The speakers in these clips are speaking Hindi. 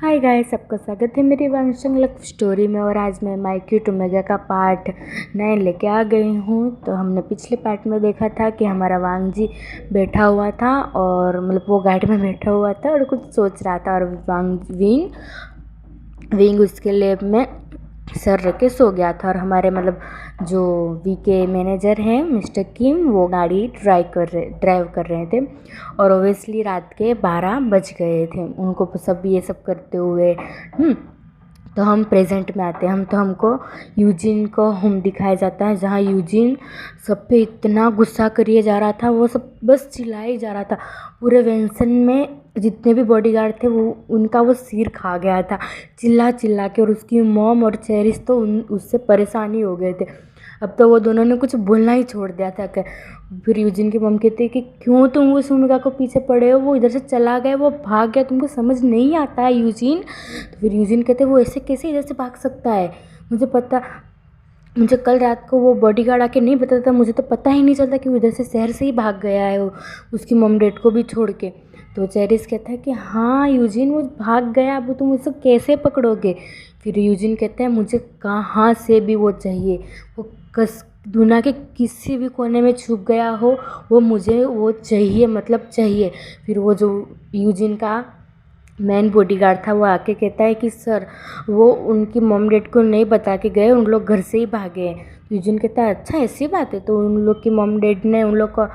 हाय गाइस, सबका स्वागत है मेरी वांगचंग लव स्टोरी में। और आज मैं माय क्यूट ओमेगा का पार्ट 9 लेके आ गई हूँ। तो हमने पिछले पार्ट में देखा था कि हमारा वांग जी बैठा हुआ था और मतलब वो गाड़ी में बैठा हुआ था और कुछ सोच रहा था, और वांग विंग उसके लेब में सर रख के सो गया था। और हमारे मतलब जो वी के मैनेजर हैं मिस्टर किम, वो गाड़ी ड्राइव कर रहे थे। और ओबियसली रात के 12 बज गए थे उनको सब ये सब करते हुए। तो हम प्रेजेंट में आते हैं। हमको यूजिन को होम दिखाया जाता है, जहाँ यूजिन सब पे इतना गुस्सा करिए जा रहा था, वो सब बस चिल्लाए जा रहा था। पूरे वेंसन में जितने भी बॉडीगार्ड थे उनका वो सिर खा गया था चिल्ला चिल्ला के। और उसकी मॉम और चेरिस तो उससे परेशान ही हो गए थे। अब तो वो दोनों ने कुछ बोलना ही छोड़ दिया था। फिर यूजिन की मम कहती है कि क्यों तुम उस उनका को पीछे पड़े हो, वो इधर से चला गया, वो भाग गया, तुमको समझ नहीं आता है यूजिन। तो फिर यूजिन कहते वो ऐसे कैसे इधर से भाग सकता है, मुझे कल रात को वो बॉडीगार्ड आके नहीं बताता था, मुझे तो पता ही नहीं चलता कि वो इधर से शहर से ही भाग गया है, उसकी मम डैड को भी छोड़ के। तो चेरिस कहता है कि हाँ यूजिन वो भाग गया, अब तुम उसको कैसे पकड़ोगे। फिर यूजिन कहता है मुझे कहाँ से भी वो चाहिए, वो दुनिया के किसी भी कोने में छुप गया हो, वो मुझे वो चाहिए, मतलब चाहिए। फिर वो जो यूजिन का मेन बॉडीगार्ड था वो आके कहता है कि सर वो उनकी मॉम डैड को नहीं बता के गए, उन लोग घर से ही भागे हैं। यूजिन कहता है अच्छा ऐसी बात है। तो उन लोग की मॉम डैड ने उन लोग को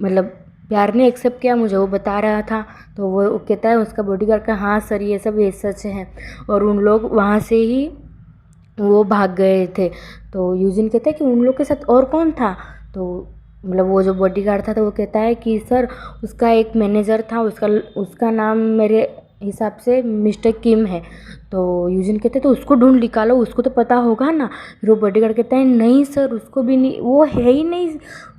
मतलब प्यार ने एक्सेप्ट किया, मुझे वो बता रहा था। तो वो कहता है उसका बॉडीगार्ड का हाँ सर ये सब ये सच है, और उन लोग वहाँ से ही वो भाग गए थे। तो यूजिन कहता है कि उन लोग के साथ और कौन था। तो मतलब वो जो बॉडीगार्ड था तो वो कहता है कि सर उसका एक मैनेजर था, उसका नाम मेरे हिसाब से मिस्टर किम है। तो यूजिन कहते तो उसको ढूंढ निकालो, उसको तो पता होगा ना। फिर वो बॉडीगार्ड कहता है नहीं सर उसको भी नहीं, वो है ही नहीं।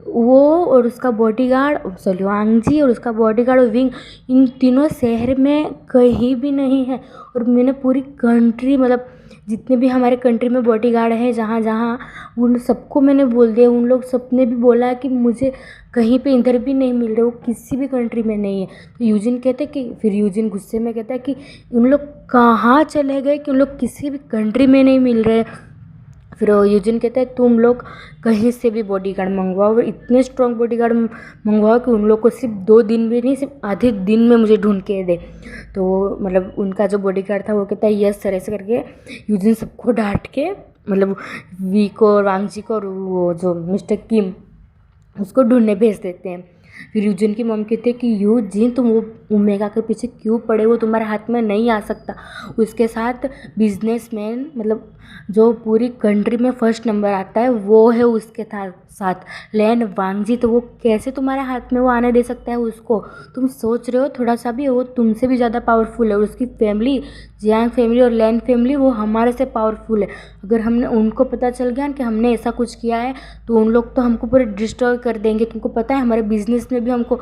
वो और उसका बॉडीगार्ड सॉरी वांग जी और उसका बॉडीगार्ड और विंग, इन तीनों शहर में कहीं भी नहीं है। और मैंने पूरी कंट्री मतलब जितने भी हमारे कंट्री में बॉडीगार्ड हैं जहाँ जहाँ, उन सबको मैंने बोल दिया, उन लोग सबने भी बोला कि मुझे कहीं पे इधर भी नहीं मिल रहे, वो किसी भी कंट्री में नहीं है। तो यूजिन कहते कि फिर यूजिन गुस्से में कहता है कि उन लोग कहाँ चले गए कि उन लोग किसी भी कंट्री में नहीं मिल रहे। फिर यूजिन कहता है तुम लोग कहीं से भी बॉडीगार्ड मंगवाओ, और इतने स्ट्रॉन्ग बॉडीगार्ड मंगवाओ कि उन लोग को सिर्फ 2 दिन भी नहीं, सिर्फ आधे दिन में मुझे ढूंढ के दे। तो मतलब उनका जो बॉडीगार्ड था वो कहता है यस सर, ऐसे करके यूजिन सबको डांट के मतलब वी को और वांग जी को और वो जो मिस्टर किम उसको ढूंढने भेज देते हैं। फिर यूजिन की मम कहते हैं कि यूजिन तुम वो ओमेगा के पीछे क्यों पड़े, वो तुम्हारे हाथ में नहीं आ सकता। उसके साथ बिजनेसमैन मतलब जो पूरी कंट्री में फर्स्ट नंबर आता है वो है उसके साथ लैन वांग जी, तो वो कैसे तुम्हारे हाथ में वो आने दे सकता है उसको। तुम सोच रहे हो थोड़ा सा भी, वो तुमसे भी ज़्यादा पावरफुल है। और उसकी फैमिली जियांग फैमिली और लैन फैमिली वो हमारे से पावरफुल है। अगर हमने उनको पता चल गया कि हमने ऐसा कुछ किया है तो उन लोग तो हमको पूरे डिस्ट्रॉय कर देंगे। तुमको पता है हमारे बिजनेस में भी हमको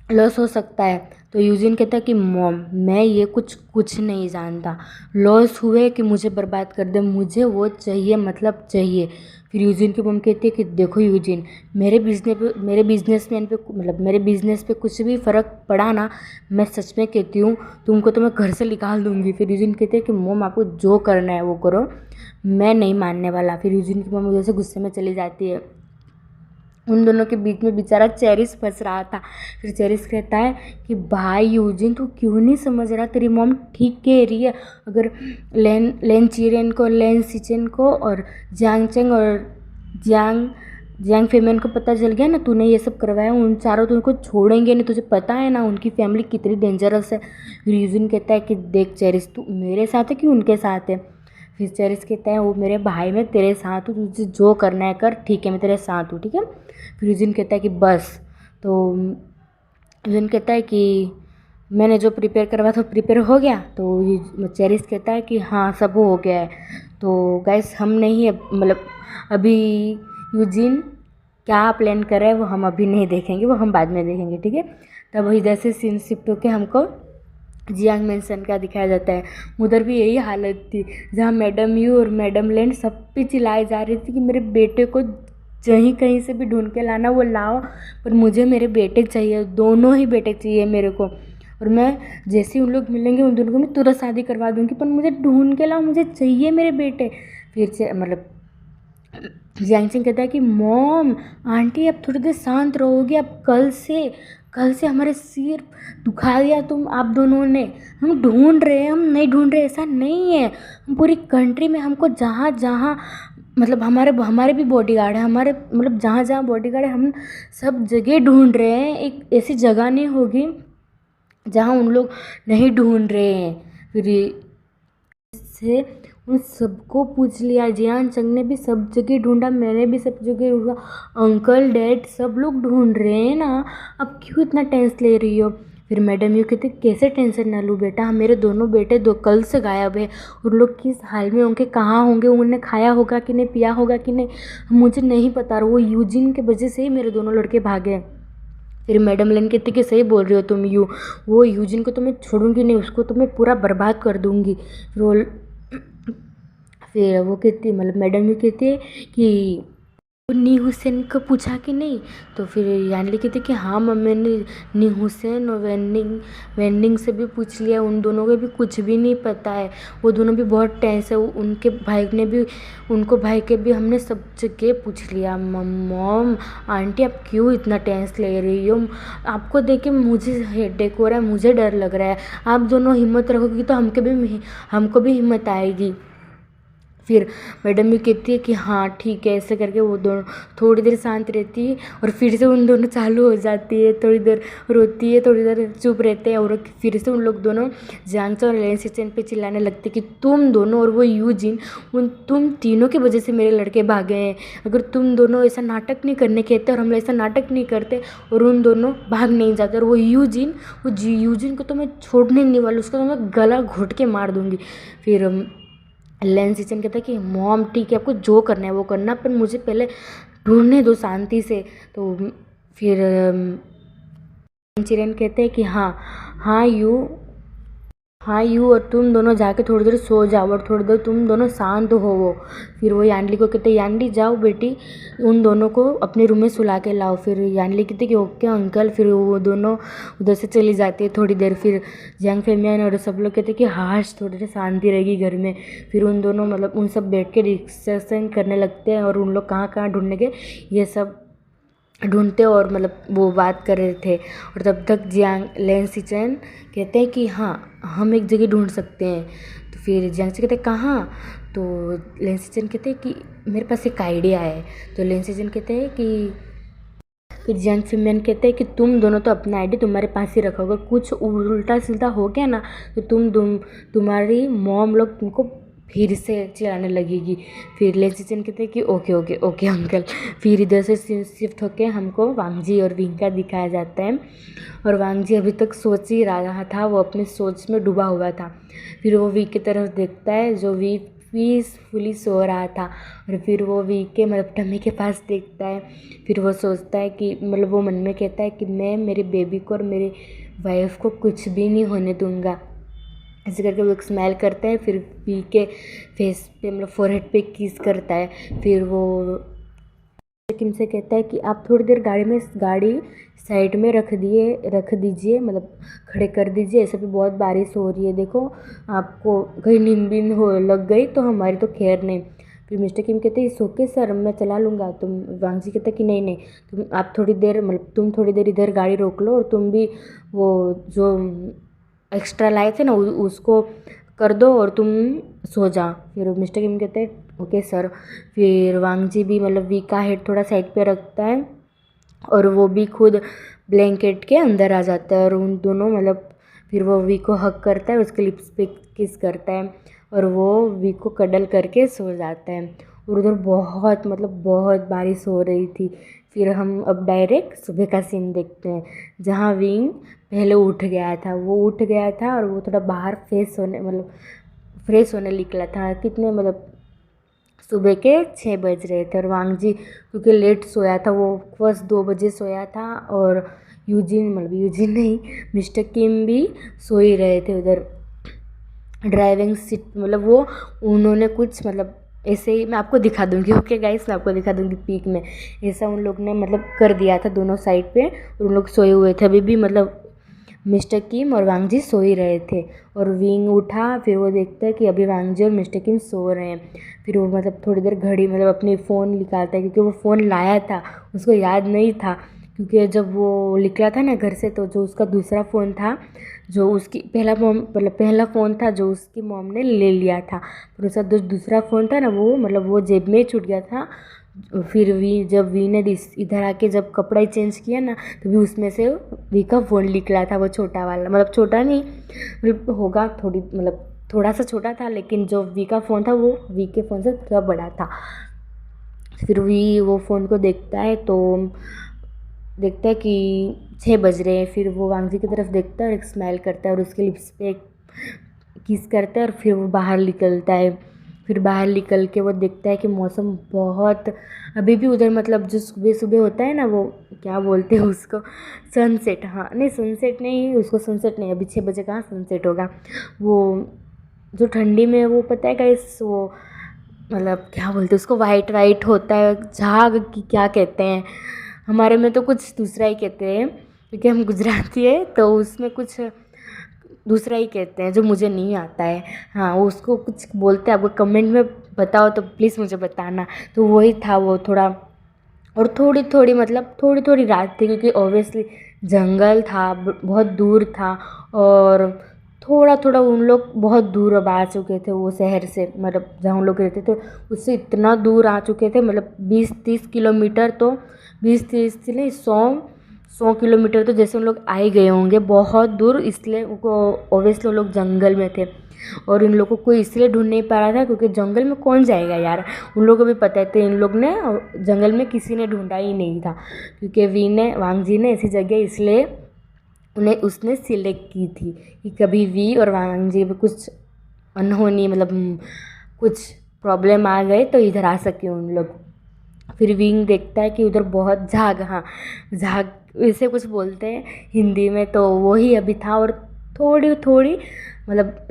लॉस हो सकता है। तो यूजिन कहता है कि मॉम मैं ये कुछ नहीं जानता, लॉस हुए कि मुझे बर्बाद कर दे, मुझे वो चाहिए मतलब चाहिए। फिर यूजिन की मॉम कहती है कि देखो यूजिन मेरे बिजनेसमैन पे मतलब मेरे बिजनेस पे कुछ भी फ़र्क पड़ा ना, मैं सच में कहती हूँ तुमको तो मैं घर से निकाल दूँगी। फिर यूजिन कहते हैं कि मॉम आपको जो करना है वो करो, मैं नहीं मानने वाला। फिर यूजिन की मॉम उधर से गुस्से में चली जाती है। उन दोनों के बीच में बेचारा चेरिस फंस रहा था। फिर चेरिस कहता है कि भाई यूजिन तू क्यों नहीं समझ रहा, तेरी मॉम ठीक कह रही है। अगर लेन चीरेन को, लेन सिचेन को और जियांग चेंग और जियांग फेमियन को पता चल गया ना तूने ये सब करवाया, उन चारों तो उनको छोड़ेंगे नहीं, तुझे पता है ना उनकी फैमिली कितनी डेंजरस है। फिर यूजिन कहता है कि देख चेरिस तू मेरे साथ है कि उनके साथ है। फिर चेरिस कहता है वो मेरे भाई मैं तेरे साथ हूँ, तुझे जो करना है कर, ठीक है मैं तेरे साथ हूँ, ठीक है। फिर यूजिन कहता है कि बस। तो यूजिन कहता है कि मैंने जो प्रिपेयर करवा था प्रिपेयर हो गया। तो चेरिस कहता है कि हाँ सब हो गया है। तो गाइस हम नहीं मतलब अभी यूजिन क्या प्लान कर रहा है वो हम अभी नहीं देखेंगे, वो हम बाद में देखेंगे, ठीक है। तब इधर से सीन शिफ्ट होकर हमको जियांग मेंशन का दिखाया जाता है। उधर भी यही हालत थी, जहाँ मैडम यू और मैडम लैंड सब पे चिल्लाई जा रही थी कि मेरे बेटे को कहीं कहीं से भी ढूंढ के लाना, वो लाओ, पर मुझे मेरे बेटे चाहिए, दोनों ही बेटे चाहिए मेरे को। और मैं जैसे ही उन लोग मिलेंगे उन दोनों को मैं तुरंत शादी करवा दूँगी, पर मुझे ढूंढ के लाओ, मुझे चाहिए मेरे बेटे। फिर से मतलब जियांग सिंह कहता है कि मॉम आंटी अब थोड़ी देर शांत रहोगे, अब कल से हमारे सिर दुखा दिया तुम आप दोनों ने। हम ढूंढ रहे हैं, हम नहीं ढूंढ रहे ऐसा नहीं है। हम पूरी कंट्री में हमको जहाँ जहाँ मतलब हमारे भी बॉडीगार्ड है, हमारे मतलब जहाँ जहाँ बॉडीगार्ड है हम सब जगह ढूंढ रहे हैं। एक ऐसी जगह नहीं होगी जहाँ उन लोग नहीं ढूंढ रहे हैं। फिर से उन सबको पूछ लिया, जियान चंग ने भी सब जगह ढूंढा, मैंने भी सब जगह ढूंढा, अंकल डैड सब लोग ढूंढ रहे हैं ना, अब क्यों इतना टेंशन ले रही हो। फिर मैडम यू कहते कैसे टेंशन ना लूँ बेटा, मेरे दोनों बेटे कल से गायब है, उन लोग किस हाल में होंगे, कहाँ होंगे, उन्होंने खाया होगा कि नहीं, पिया होगा कि नहीं, मुझे नहीं पता। वो यूजिन के वजह से ही मेरे दोनों लड़के भागे। फिर मैडम लेन कहती कि सही बोल रही हो तुम, वो यूजिन को तो मैं छोड़ूंगी नहीं, उसको तो मैं पूरा बर्बाद कर दूंगी। फिर वो कहती मतलब मैडम भी कहती है कि नी हुसैन को पूछा कि नहीं, तो फिर यानली कहती कि हाँ मम्मी ने नी हुसैन और वेंडिंग से भी पूछ लिया, उन दोनों को भी कुछ भी नहीं पता है, वो दोनों भी बहुत टेंस है। उनके भाई ने भी उनको भाई के भी हमने सब जगह पूछ लिया। मॉम आंटी आप क्यों इतना टेंस ले रही हो, आपको देख के मुझे हेडेक हो रहा है, मुझे डर लग रहा है, आप दोनों हिम्मत रखोगी तो हमको भी हिम्मत आएगी। फिर मैडम भी कहती है कि हाँ ठीक है, ऐसे करके वो दोनों थोड़ी देर शांत रहती है और फिर से उन दोनों चालू हो जाती है, थोड़ी देर रोती है, थोड़ी देर चुप रहते हैं और फिर से उन लोग दोनों जियांग और लेन सिचन पे चिल्लाने लगते कि तुम दोनों और वो यूजिन तुम तीनों की वजह से मेरे लड़के भागे हैं, अगर तुम दोनों ऐसा नाटक नहीं करने कहते और हम ऐसा नाटक नहीं करते और उन दोनों भाग नहीं जाते, और वो यूजिन को तो मैं छोड़ने नहीं वाली, उसको तो मैं गला घोट के मार दूँगी। फिर लेन सिचन कहता है कि मॉम ठीक है, आपको जो करना है वो करना, पर मुझे पहले ढूंढने दो शांति से। तो फिर चिरन कहते हैं कि हाँ यू और तुम दोनों जाके थोड़ी देर सो जाओ और थोड़ी देर तुम दोनों शांत हो। वो फिर वो यानली को कहते यानली जाओ बेटी, उन दोनों को अपने रूम में सुला के लाओ। फिर यानली कहते कि ओके अंकल। फिर वो दोनों उधर से चली जाती है थोड़ी देर। फिर जंग फेमियन और सब लोग कहते कि हाश थोड़ी देर शांति रहेगी घर में। फिर उन दोनों मतलब उन सब बैठ के डिस्कशन करने लगते हैं और उन लोग कहाँ कहाँ ढूंढने के ये सब ढूंढते और मतलब वो बात कर रहे थे। और तब तक जियांग लेन सिचन कहते हैं कि हाँ हम एक जगह ढूंढ सकते हैं। तो फिर जियांग से कहते हैं कहाँ, तो लेन सिचन कहते हैं कि मेरे पास एक आइडिया है। तो लेन सिचन कहते हैं कि फिर जियांग फिमियन कहते हैं कि तुम दोनों तो अपना आइडिया तुम्हारे पास ही रखोगे, कुछ उल्टा सीधा हो गया ना तो तुम्हारी मॉम लोग तुमको फिर से चिल्लाने लगेगी। फिर लेन सिचन कहते हैं कि ओके ओके ओके अंकल। फिर इधर से शिफ्ट होके हमको वांगजी और विंग का दिखाया जाता है और वांगजी अभी तक सोच ही रहा था, वो अपनी सोच में डूबा हुआ था। फिर वो वी की तरफ देखता है जो वी पीसफुली सो रहा था और फिर वो वी के मतलब टम्मी के पास देखता है। फिर वो सोचता है कि मतलब वो मन में कहता है कि मैं मेरे बेबी को और मेरी वाइफ को कुछ भी नहीं होने दूंगा। ऐसे करके वो एक स्माइल करता है। फिर वी के फेस पे मतलब फोरहेड पे किस करता है। फिर वो किम से कहता है कि आप थोड़ी देर गाड़ी साइड में रख दीजिए मतलब खड़े कर दीजिए, ऐसे भी बहुत बारिश हो रही है, देखो आपको कहीं नींद हो लग गई तो हमारी तो खैर नहीं। फिर मिस्टर किम कहते हैं इट्स ओके सर मैं चला लूँगा। तुम वांगजी कहता है कि नहीं तुम थोड़ी देर इधर गाड़ी रोक लो और तुम भी वो जो एक्स्ट्रा लाए थे ना उसको कर दो और तुम सो जा। फिर मिस्टर किम कहते हैं ओके सर। फिर वांगजी भी मतलब वी का हेड थोड़ा साइड पे रखता है और वो भी खुद ब्लैंकेट के अंदर आ जाता है और उन दोनों मतलब फिर वो वी को हग करता है, उसके लिप्स पे किस करता है और वो वी को कडल करके सो जाता है। और उधर बहुत बारिश हो रही थी। फिर हम अब डायरेक्ट सुबह का सीन देखते हैं जहाँ विंग पहले उठ गया था और वो थोड़ा बाहर फ्रेश होने निकला था। कितने मतलब सुबह के 6 बज रहे थे और वांगजी क्योंकि लेट सोया था, वो फर्स्ट 2 बजे सोया था और यूजिन नहीं मिस्टर किम भी सो ही रहे थे उधर ड्राइविंग सीट मतलब वो उन्होंने कुछ मतलब ऐसे ही मैं आपको दिखा दूंगी। ओके गाइस मैं आपको दिखा दूंगी पीक में ऐसा उन लोग ने मतलब कर दिया था दोनों साइड पे और उन लोग सोए हुए थे। अभी भी मतलब मिस्टर किम और वांग जी सो ही रहे थे और विंग उठा। फिर वो देखता है कि अभी वांग जी और मिस्टर किम सो रहे हैं। फिर वो मतलब थोड़ी देर घड़ी मतलब अपनी फ़ोन निकालता है, क्योंकि वो फ़ोन लाया था, उसको याद नहीं था, क्योंकि जब वो निकला था ना घर से तो जो उसका दूसरा फ़ोन था, जो उसकी पहला फ़ोन था जो उसकी मॉम ने ले लिया था, फिर उसका दूसरा फ़ोन था ना वो मतलब वो जेब में ही छूट गया था। फिर जब वी ने इधर आके जब कपड़ा चेंज किया ना, तो भी उसमें से वी का फ़ोन निकला था, वो छोटा वाला, मतलब छोटा नहीं मतलब होगा मतलब थोड़ा सा छोटा था, लेकिन जो वी का फ़ोन था वो वी के फ़ोन से थोड़ा बड़ा था। फिर वी वो फ़ोन को देखता है तो देखता है कि 6 बज रहे हैं। फिर वो वांग जी की तरफ देखता है और एक स्माइल करता है और उसके लिप्स पे एक किस करता है और फिर वो बाहर निकलता है। फिर बाहर निकल के वो देखता है कि मौसम बहुत अभी भी उधर मतलब जो सुबह सुबह होता है ना, वो क्या बोलते हैं उसको, सनसेट। हाँ नहीं, सनसेट नहीं, उसको सनसेट नहीं, अभी 6 बजे कहाँ सनसेट होगा। वो जो ठंडी में वो पता है गाइस, वो मतलब क्या बोलते हैं उसको, वाइट वाइट होता है, झाग की क्या कहते हैं, हमारे में तो कुछ दूसरा ही कहते हैं क्योंकि हम गुजराती है, तो उसमें कुछ दूसरा ही कहते हैं जो मुझे नहीं आता है। हाँ वो उसको कुछ बोलते हैं, आपको कमेंट में बताओ तो प्लीज़ मुझे बताना। तो वही था वो थोड़ा, और थोड़ी थोड़ी मतलब थोड़ी थोड़ी रात थी, क्योंकि ऑब्वियसली जंगल था, बहुत दूर था, और थोड़ा थोड़ा उन लोग बहुत दूर अब आ चुके थे वो शहर से, मतलब जहाँ उन लोग रहते थे उससे इतना दूर आ चुके थे, मतलब 20-30 किलोमीटर, तो 20-30 नहीं 100 किलोमीटर तो जैसे उन लोग आ ही गए होंगे, बहुत दूर। इसलिए उनको ऑब्वियसली वो लोग जंगल में थे और इन लोगों को कोई इसलिए ढूंढ नहीं पा रहा था क्योंकि जंगल में कौन जाएगा यार, उन लोगों को भी पता है, इन लोग ने जंगल में किसी ने ढूंढा ही नहीं था, क्योंकि वांग जी ने ऐसी जगह इसलिए उन्हें उसने सिलेक्ट की थी कि कभी वी और वांग जी में कुछ अनहोनी मतलब कुछ प्रॉब्लम आ गए तो इधर आ सके उन लोग। फिर विंग देखता है कि उधर बहुत झाग ऐसे कुछ बोलते हैं हिंदी में, तो वही अभी था, और थोड़ी थोड़ी मतलब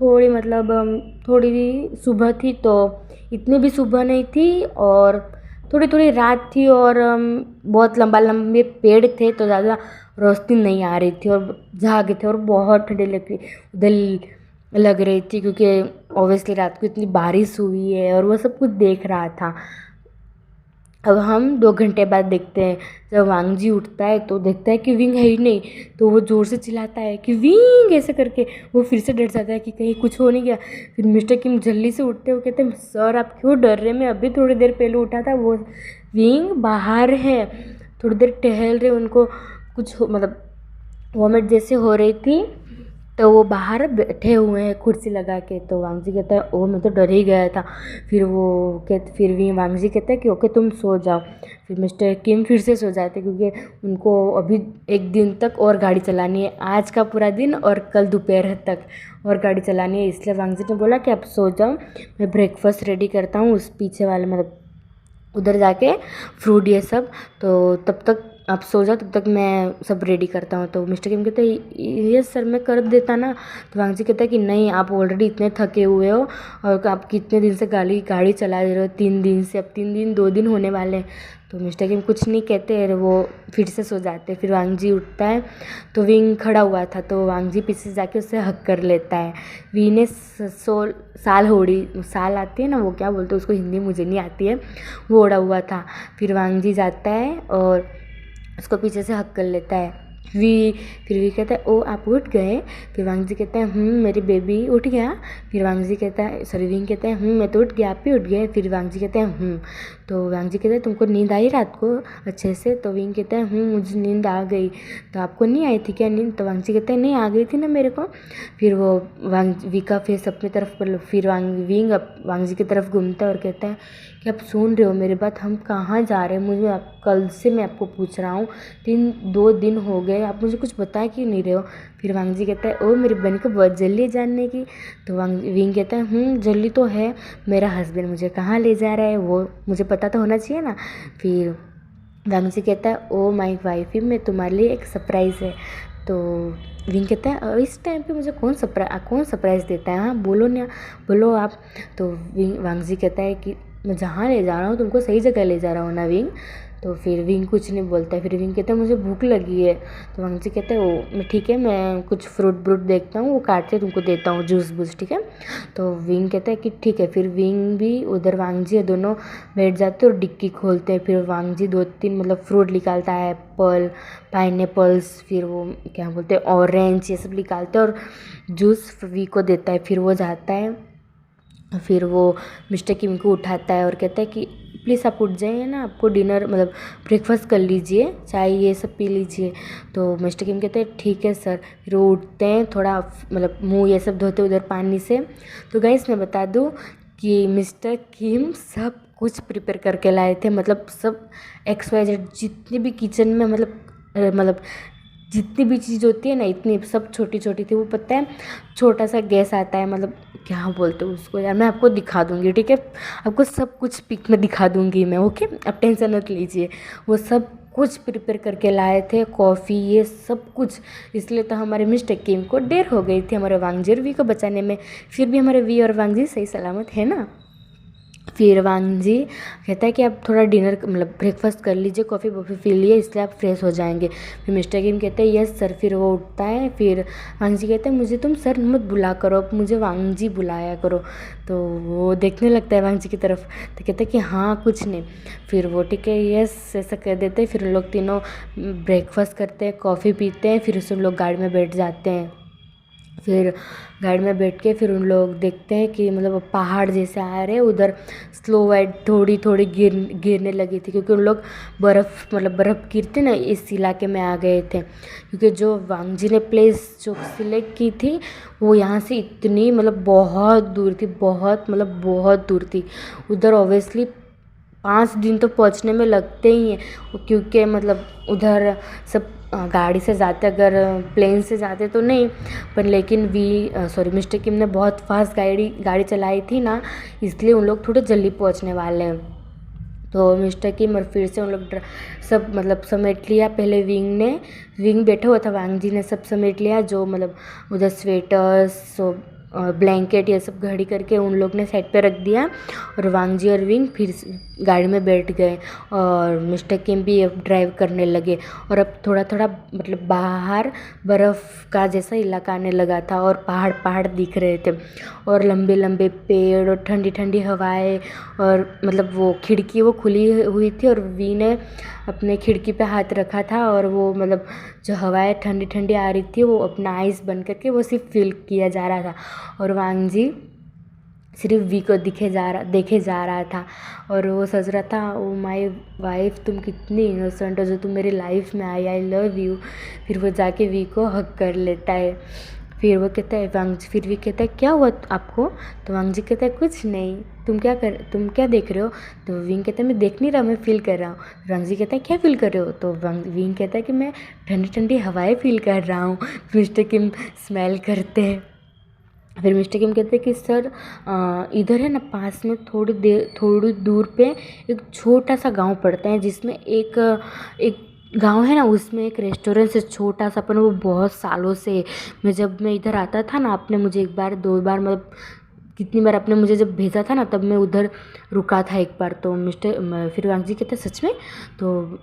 थोड़ी मतलब थोड़ी सुबह थी, तो इतनी भी सुबह नहीं थी, और थोड़ी थोड़ी रात थी, और बहुत लंबे पेड़ थे तो ज़्यादा रोशनी नहीं आ रही थी, और झाग थे और बहुत ठंडी लग रही थी, क्योंकि ऑब्वियसली रात को इतनी बारिश हुई है, और वो सब कुछ देख रहा था। अब हम 2 घंटे बाद देखते हैं, जब वांग जी उठता है तो देखता है कि विंग है ही नहीं, तो वो ज़ोर से चिल्लाता है कि विंग ऐसे करके, वो फिर से डर जाता है कि कहीं कुछ हो नहीं गया। फिर मिस्टर किम जल्दी से उठते हुए कहते हैं, सर आप क्यों डर रहे, मैं अभी थोड़ी देर पहले उठा था, वो विंग बाहर है, थोड़ी देर टहल रहे, उनको कुछ मतलब वॉमिट जैसे हो रही थी, तो वो बाहर बैठे हुए हैं कुर्सी लगा के। तो वांग जी कहता है ओ मैं तो डर ही गया था। फिर भी वांग जी कहता है कि ओके तुम सो जाओ। फिर मिस्टर किम फिर से सो जाते, क्योंकि उनको अभी एक दिन तक और गाड़ी चलानी है, आज का पूरा दिन और कल दोपहर तक और गाड़ी चलानी है, इसलिए वांग जी ने बोला कि आप सो जाओ, मैं ब्रेकफास्ट रेडी करता हूँ उस पीछे वाले मतलब उधर जाके फ्रूट ये सब, तो तब तक आप सो जाओ, तब तक मैं सब रेडी करता हूँ। तो मिस्टर किम कहते हैं ये सर मैं कर देता ना। तो वांग जी कहता है कि नहीं, आप ऑलरेडी इतने थके हुए हो और आप कितने दिन से गाड़ी चला रहे हो, 3 दिन से, अब 3 दिन 2 दिन होने वाले हैं। तो मिस्टर किम कुछ नहीं कहते और वो फिर से सो जाते। फिर वांग जी उठता है तो विंग खड़ा हुआ था, तो वांग जी पीछे जाके उससे हक कर लेता है। वी ने साल आती है ना, वो क्या बोलते हैं उसको, हिंदी मुझे नहीं आती है, वो ओढ़ा हुआ था। फिर वांग जी जाता है और उसको पीछे से हक कर लेता है। फिर वी कहता है ओ आप उठ गए। फिर वांग जी कहता है मेरी बेबी उठ गया। फिर वांग जी कहता है विंग कहता है मैं तो उठ गया, आप भी उठ गए। फिर वांग जी कहते हैं तो वांग जी कहता है तुमको नींद आई रात को अच्छे से। तो विंग कहता है मुझे नींद आ गई। तो आपको नहीं आई थी क्या नींद? तो वांग जी कहते हैं नहीं आ गई थी ना मेरे को। फिर वो वी का फेस अपनी तरफ कर लो। फिर वांग जी की तरफ घूमता है और कहता है कि आप सुन रहे हो मेरी बात, हम कहाँ जा रहे हैं, मुझे कल से मैं आपको पूछ रहा हूँ, 2 दिन हो गए, आप मुझे कुछ बता क्यों नहीं रहे हो? फिर वांग जी कहता है ओ मेरी बहन को बहुत जल्दी जानने की। तो विंग कहता है जल्दी तो है, मेरा हस्बैंड मुझे कहाँ ले जा रहा है वो मुझे पता तो होना चाहिए ना। फिर वांग जी कहता है ओ माई वाइफ, मैं तुम्हारे लिए एक सरप्राइज़ है। तो विंग कहता है इस टाइम पे मुझे कौन सरप्राइज़ देता है, हाँ बोलो ना, बोलो आप। तो वांग जी कहता है कि मैं जहाँ ले जा रहा हूँ तुमको सही जगह ले जा रहा हूँ ना विंग। तो फिर विंग कुछ नहीं बोलता है। फिर विंग कहता है मुझे भूख लगी है। तो वांग जी कहते हैं मैं ठीक है, मैं कुछ फ्रूट ब्रूट देखता हूँ, वो काट के तुमको देता हूँ, जूस बूस, ठीक है। तो विंग कहता है कि ठीक है। फिर विंग भी उधर वांग जी दोनों बैठ जाते और डिक्की खोलते हैं। फिर वांग जी 2-3 मतलब फ्रूट निकालता है, एप्पल, पाइनएप्पल्स, फिर वो क्या बोलते हैं ऑरेंज, ये सब निकालते हैं और जूस वी को देता है। फिर वो जाता है, फिर वो मिस्टर किम को उठाता है और कहता है कि प्लीज़ आप उठ जाइए ना, आपको डिनर मतलब ब्रेकफास्ट कर लीजिए, चाय ये सब पी लीजिए। तो मिस्टर किम कहते हैं ठीक है सर। फिर वो उठते हैं, थोड़ा मतलब मुंह ये सब धोते उधर पानी से। तो गाइस मैं बता दूँ कि मिस्टर किम सब कुछ प्रिपेयर करके लाए थे, मतलब सब XYZ जितनी भी किचन में मतलब जितनी भी चीज़ होती है ना, इतनी सब छोटी छोटी थी। वो पता है छोटा सा गैस आता है, मतलब क्या बोलते हैं उसको यार, मैं आपको दिखा दूँगी, ठीक है। आपको सब कुछ पिक में दिखा दूँगी मैं, ओके, आप टेंशन मत लीजिए। वो सब कुछ प्रिपेयर करके लाए थे, कॉफ़ी ये सब कुछ। इसलिए तो हमारे मिस्टर किम को देर हो गई थी हमारे वांग जी और वी को बचाने में। फिर भी हमारे वी और वांग जी सही सलामत है ना। फिर वांग जी कहता है कि आप थोड़ा डिनर मतलब ब्रेकफास्ट कर लीजिए, कॉफ़ी वॉफ़ी पी लिए, इसलिए आप फ्रेश हो जाएंगे। फिर मिस्टर किम कहते हैं यस सर। फिर वो उठता है। फिर वांग जी कहते हैं मुझे तुम सर मत बुला करो, अब मुझे वांग जी बुलाया करो। तो वो देखने लगता है वांग जी की तरफ, तो कहते हैं कि हाँ कुछ नहीं। फिर वो ठीक है यस ऐसा कह देते हैं। फिर उन लोग तीनों ब्रेकफास्ट करते हैं, कॉफ़ी पीते हैं, फिर उस लोग गाड़ी में बैठ जाते हैं। फिर गाड़ी में बैठ के फिर उन लोग देखते हैं कि मतलब पहाड़ जैसे आ रहे हैं उधर, स्लो वाइड थोड़ी थोड़ी गिरने लगी थी, क्योंकि उन लोग बर्फ़ गिरते ना इस इलाके में आ गए थे। क्योंकि जो वांग जी ने प्लेस जो सिलेक्ट की थी वो यहाँ से इतनी मतलब बहुत दूर थी, बहुत दूर थी। उधर ऑब्वियसली 5 दिन तो पहुँचने में लगते ही हैं, क्योंकि मतलब उधर सब गाड़ी से जाते, अगर प्लेन से जाते तो नहीं, पर लेकिन मिस्टर किम ने बहुत फास्ट गाड़ी चलाई थी ना, इसलिए उन लोग थोड़े जल्दी पहुंचने वाले हैं। तो मिस्टर किम और फिर से उन लोग सब मतलब समेट लिया। पहले विंग बैठा हुआ था, वांग जी ने सब समेट लिया, जो मतलब उधर स्वेटर्स ब्लैंकेट ये सब घड़ी करके उन लोग ने साइड पे रख दिया। और वांग जी और विंग फिर गाड़ी में बैठ गए और मिस्टर किम भी अब ड्राइव करने लगे। और अब थोड़ा थोड़ा मतलब बाहर बर्फ़ का जैसा इलाका आने लगा था और पहाड़ दिख रहे थे और लंबे लंबे पेड़ और ठंडी ठंडी हवाएं। और मतलब वो खिड़की वो खुली हुई थी और वी ने अपने खिड़की पे हाथ रखा था और वो मतलब जो हवाएं ठंडी ठंडी आ रही थी वो अपना आइज़ बंद करके वो सिर्फ फील किया जा रहा था। और वांग जी सिर्फ वी को देखे जा रहा था और वो सोच रहा था ओ माय वाइफ तुम कितनी इनोसेंट हो जो तुम मेरी लाइफ में आई, आई लव यू। फिर वो जाके वी को हक कर लेता है। फिर वो कहता है फिर वी कहता है क्या हुआ आपको। तो वांग जी कहता है कुछ नहीं, तुम क्या देख रहे हो। तो विंग कहता है मैं देख नहीं रहा, मैं फील कर रहा हूँ। वांग जी कहता है क्या फील कर रहे हो। तो विंग कहता है कि मैं ठंडी ठंडी हवाएं फील कर रहा हूँ। मिस्टर किम स्मेल करते हैं। फिर मिस्टर किम कहते हैं कि सर इधर है ना पास में थोड़ी दूर पे एक छोटा सा गांव पड़ता है, जिसमें एक गांव है ना, उसमें एक रेस्टोरेंट से छोटा सा, पर वो बहुत सालों से जब मैं इधर आता था ना, आपने मुझे 1 बार 2 बार मतलब कितनी बार आपने मुझे जब भेजा था ना, तब मैं उधर रुका था एक बार। तो फिर वांग जी कहते हैं सच में। तो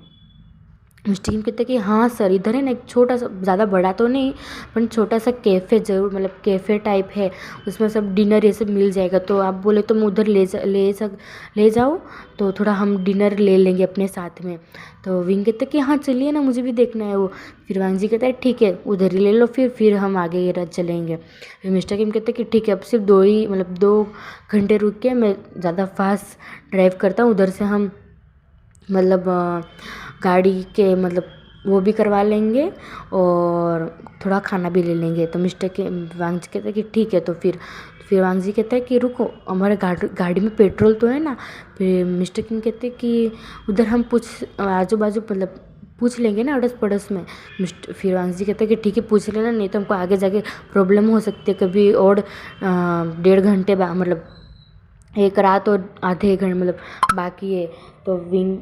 मिस्टर किम कहते हैं कि हाँ सर इधर है ना एक छोटा सा, ज़्यादा बड़ा तो नहीं पर छोटा सा कैफ़े ज़रूर, मतलब कैफ़े टाइप है, उसमें सब डिनर ये सब मिल जाएगा। तो आप बोले तो मैं उधर ले जाऊँ तो थोड़ा हम डिनर ले लेंगे अपने साथ में। तो विंग कहते हैं कि हाँ चलिए ना, मुझे भी देखना है वो। फिर वांग जी कहता है ठीक है उधर ही ले लो, फिर हम आगे चलेंगे। फिर मिस्टर किम कहते हैं कि ठीक है अब सिर्फ 2 घंटे रुक के, मैं ज़्यादा फास्ट ड्राइव करता हूँ, उधर से हम मतलब गाड़ी के मतलब वो भी करवा लेंगे और थोड़ा खाना भी ले लेंगे। तो वांग जी कहते हैं कि ठीक है। तो फिर वांग जी कहता है कि रुको हमारे गाड़ी में पेट्रोल तो है ना। फिर मिस्टर किम कहते हैं कि उधर हम आजू बाजू मतलब पूछ लेंगे ना अड़ोस पड़ोस में। फिर वांग जी कहते हैं कि ठीक है पूछ लेना, नहीं तो हमको आगे जाके प्रॉब्लम हो सकती है कभी। और 1.5 घंटे मतलब एक रात और आधे घंटे मतलब बाकी है। तो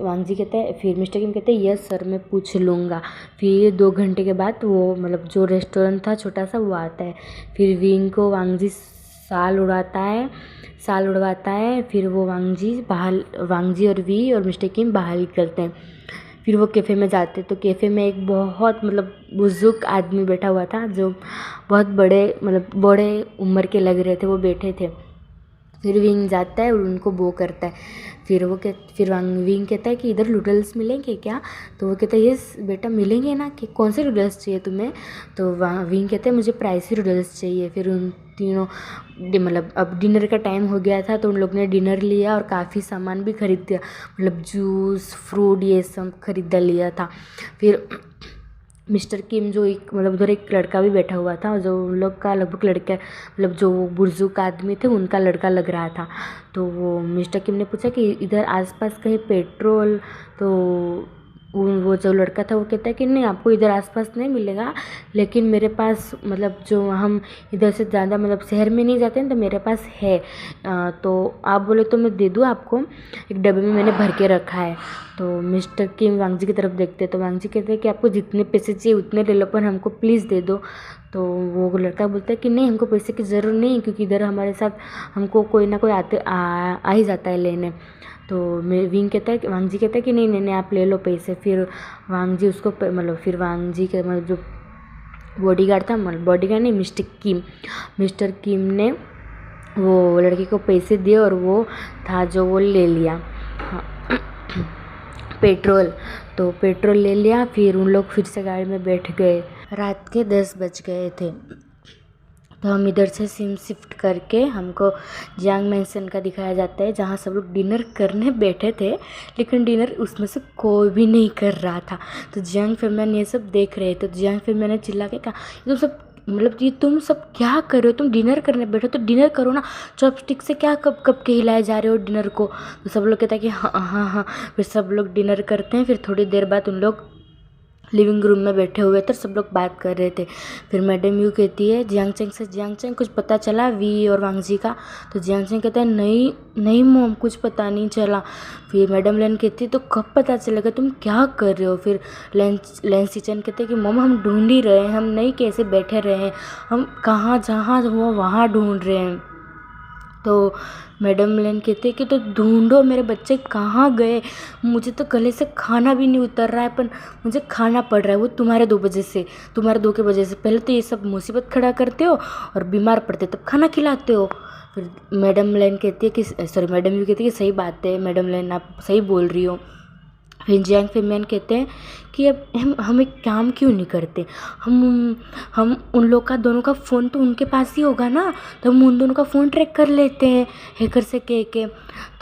वांग जी कहते हैं, फिर मिस्टर किम कहते हैं यस सर मैं पूछ लूँगा। फिर 2 घंटे के बाद वो मतलब जो रेस्टोरेंट था छोटा सा वो आता है। फिर विंग को वांग जी साल उड़वाता है। फिर वो वांग जी और वी और मिस्टर किम बाहर निकलते हैं। फिर वो कैफ़े में जाते हैं, तो कैफ़े में एक बहुत बुज़ुर्ग आदमी बैठा हुआ था, जो बहुत बड़े उम्र के लग रहे थे, वो बैठे थे। फिर विंग जाता है और उनको बो करता है। फिर विंग कहता है कि इधर नूडल्स मिलेंगे क्या? तो वो कहता है यस बेटा मिलेंगे ना, कि कौन से नूडल्स चाहिए तुम्हें? तो विंग कहते हैं मुझे प्राइसी नूडल्स चाहिए। फिर उन तीनों अब डिनर का टाइम हो गया था, तो उन लोग ने डिनर लिया और काफ़ी सामान भी खरीद दिया, जूस फ्रूट ये सब खरीदा लिया था। फिर मिस्टर किम जो उधर एक लड़का भी बैठा हुआ था, जो उन लोग का लगभग लड़का जो बुजुर्ग आदमी थे उनका लड़का लग रहा था। तो वो मिस्टर किम ने पूछा कि इधर आसपास कहीं पेट्रोल? तो वो जो लड़का था वो कहता है कि नहीं, आपको इधर आसपास नहीं मिलेगा, लेकिन मेरे पास जो हम इधर से ज़्यादा शहर में नहीं जाते हैं, तो मेरे पास है। तो आप बोले तो मैं दे दूँ आपको, एक डब्बे में मैंने भर के रखा है। तो मिस्टर किम वांग जी की तरफ देखते हैं, तो वांग जी कहते हैं कि आपको जितने पैसे चाहिए उतने ले लो, पर हमको प्लीज़ दे दो। तो वो लड़का बोलता है कि नहीं, हमको पैसे की ज़रूरत नहीं, क्योंकि इधर हमारे साथ हमको कोई ना कोई आ ही जाता है लेने। तो विंग कहता है कि वांग जी कहता है कि नहीं नहीं नहीं, आप ले लो पैसे। फिर वांग जी उसको फिर वांग जी के जो बॉडीगार्ड था, बॉडीगार्ड नहीं, मिस्टर किम ने वो लड़के को पैसे दिए और वो था जो वो ले लिया। हाँ, पेट्रोल ले लिया। फिर उन लोग फिर से गाड़ी में बैठ गए। रात के 10 बज गए थे। तो हम इधर से सीन शिफ्ट करके हमको जियांग मैंसन का दिखाया जाता है, जहाँ सब लोग डिनर करने बैठे थे, लेकिन डिनर उसमें से कोई भी नहीं कर रहा था। तो जियांग फैमिली ये सब देख रहे थे। तो जियांग फैमिली ने चिल्ला के कहा ये तुम सब क्या कर रहे हो? तुम डिनर करने बैठो तो डिनर करो ना, चॉपस्टिक से क्या कब के हिलाए जा रहे हो डिनर को? तो सब लोग कहता है कि हाँ हाँ हाँ। फिर सब लोग डिनर करते हैं। फिर थोड़ी देर बाद उन लोग लिविंग रूम में बैठे हुए थे, सब लोग बात कर रहे थे। फिर मैडम यू कहती है जियांग चैंग से, जियांग चैंग कुछ पता चला वी और वांग जी का? तो जियांग चैंग कहता है नहीं नहीं मॉम, कुछ पता नहीं चला। फिर मैडम लेन कहती है तो कब पता चलेगा, तुम क्या कर रहे हो? फिर लेन सिचन कहते हैं कि मॉम हम ढूंढ ही रहे हैं, हम नहीं कैसे बैठे रहे हैं, हम कहाँ जहाँ हुआ वहाँ ढूंढ रहे हैं। तो मैडम लेन कहते हैं कि तो ढूंढो, मेरे बच्चे कहाँ गए? मुझे तो गले से खाना भी नहीं उतर रहा है, पर मुझे खाना पड़ रहा है, वो तुम्हारे 2 के वजह से। पहले तो ये सब मुसीबत खड़ा करते हो और बीमार पड़ते तब खाना खिलाते हो। फिर मैडम लेन कहती है कि मैडम यू कहती है कि सही बात है मैडम लेन, आप सही बोल रही हो। फिर जियांग फैमिली कहते हैं कि अब हम एक काम क्यों नहीं करते, हम उन लोग का दोनों का फ़ोन तो उनके पास ही होगा ना, तो हम उन दोनों का फ़ोन ट्रैक कर लेते हैं हैकर से कह के।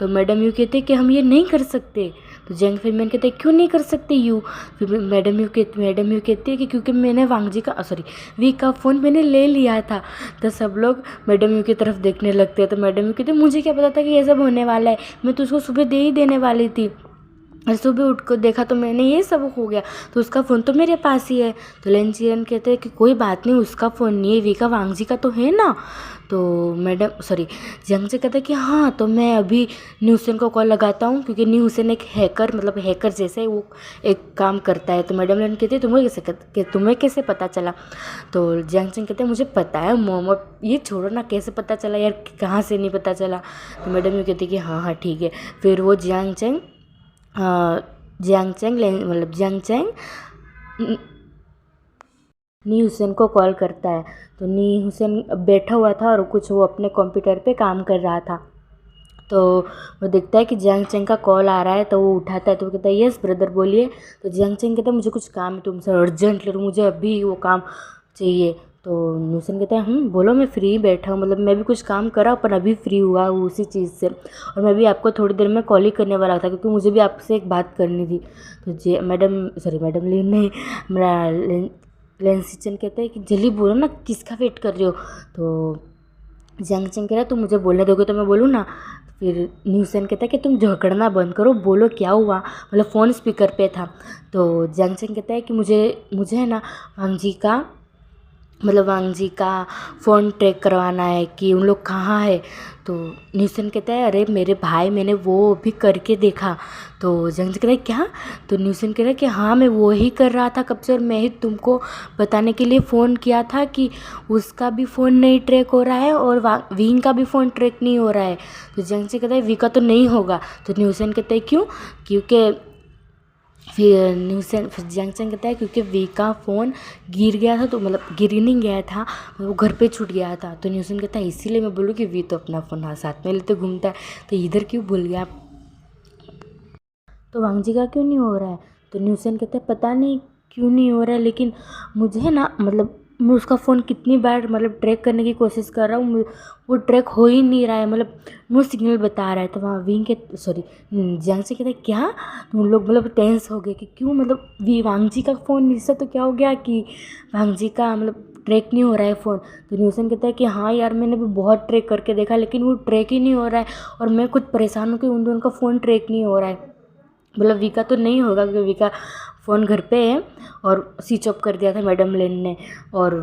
तो मैडम यू कहते हैं कि हम ये नहीं कर सकते। तो जियांग फैमिली कहते हैं क्यों नहीं कर सकते यू? फिर मैडम यू कहती है कि क्योंकि मैंने वी का फ़ोन मैंने ले लिया था। तो सब लोग मैडम यू की तरफ देखने लगते हैं। तो मैडम यू कहते हैं मुझे क्या पता था कि ये सब होने वाला है, मैं तो उसको सुबह दे ही देने वाली थी, और सुबह उठ कर देखा तो मैंने ये सब हो गया, तो उसका फ़ोन तो मेरे पास ही है। तो लेन चिरन कहते हैं कि कोई बात नहीं, उसका फ़ोन नहीं है, वी का वांग जी का तो है ना। तो जियांग से कहते हैं कि हाँ, तो मैं अभी न्यू हुसैन को कॉल लगाता हूँ, क्योंकि न्यू हुसैन एक हैकर जैसे वो एक काम करता है। तो मैडम लेन कहती है तुम्हें कैसे पता चला? तो जियांग सिंह कहते हैं मुझे पता है मॉम, अब ये छोड़ो ना, कैसे पता चला यार, कहाँ से नहीं पता चला? तो मैडम ये कहती है कि हाँ हाँ ठीक है। फिर वो जियांग चैंग नी हुसैन को कॉल करता है। तो नी हुसैन बैठा हुआ था और कुछ वो अपने कंप्यूटर पे काम कर रहा था। तो वो देखता है कि जियांग चैंग का कॉल आ रहा है, तो वो उठाता है। तो वो कहता है यस ब्रदर बोलिए। तो जियांग चैंग कहता है मुझे कुछ काम है तुमसे अर्जेंटली, मुझे अभी वो काम चाहिए। तो न्यूसन कहता है बोलो, मैं फ्री बैठा हूँ, मैं भी कुछ काम करा पर अभी फ्री हुआ हूँ उसी चीज़ से, और मैं भी आपको थोड़ी देर में कॉल ही करने वाला था, क्योंकि मुझे भी आपसे एक बात करनी थी। तो मैडम लेन नहीं, मेरा लेंसिचन कहता है कि जल्दी बोलो ना, किसका वेट कर रहे हो? तो जियांग चैंग कह रहा है तुम मुझे बोलने दोगे तो मैं बोलूँ ना। फिर न्यूसन कहता है कि तुम झगड़ना बंद करो, बोलो क्या हुआ, फ़ोन स्पीकर पे था। तो जियांग चैंग कहता है कि मुझे है ना वांग जी का मतलब वांगजी का फ़ोन ट्रैक करवाना है कि उन लोग कहाँ है। तो न्यूसन कहता है अरे मेरे भाई मैंने वो भी करके देखा। तो जंग कहता है क्या? तो न्यूसन कह रहा है कि हाँ मैं वो ही कर रहा था कब से, और मैं ही तुमको बताने के लिए फ़ोन किया था कि उसका भी फ़ोन नहीं ट्रैक हो रहा है और विंग का भी फ़ोन ट्रैक नहीं हो रहा है। तो जंग से कहता है वी का तो नहीं होगा। तो न्यूसन कहता है क्यों? क्योंकि फिर जंगचन कहता है क्योंकि वी का फ़ोन गिर गया था, तो मतलब गिर ही नहीं गया था, वो घर पे छूट गया था। तो न्यूसन कहता है इसीलिए मैं बोलूँ कि वी तो अपना फ़ोन साथ में लेते घूमता है, तो इधर क्यों भूल गया? तो वांगजी का क्यों नहीं हो रहा है? तो न्यूसन कहता है पता नहीं क्यों नहीं हो रहा है, लेकिन मुझे ना मतलब मैं उसका फ़ोन कितनी बार मतलब ट्रैक करने की कोशिश कर रहा हूँ, वो ट्रैक हो ही नहीं रहा है, मतलब नो सिग्नल बता रहा है। तो वहाँ विंग के जियांग से कहता है क्या? तो उन लोग मतलब टेंस हो गए कि क्यों, मतलब वांगजी का फ़ोन इससे तो क्या हो गया कि वांगजी का मतलब ट्रैक नहीं हो रहा है फ़ोन। तो न्यूसन कहता है कि हाँ यार मैंने भी बहुत ट्रैक करके देखा लेकिन वो ट्रैक ही नहीं हो रहा है, और मैं खुद परेशान हूँ कि उन दोनों का फ़ोन ट्रैक नहीं हो रहा है। मतलब वी का तो नहीं होगा क्योंकि वी का फ़ोन घर पे है और स्विच ऑफ कर दिया था मैडम लेन ने। और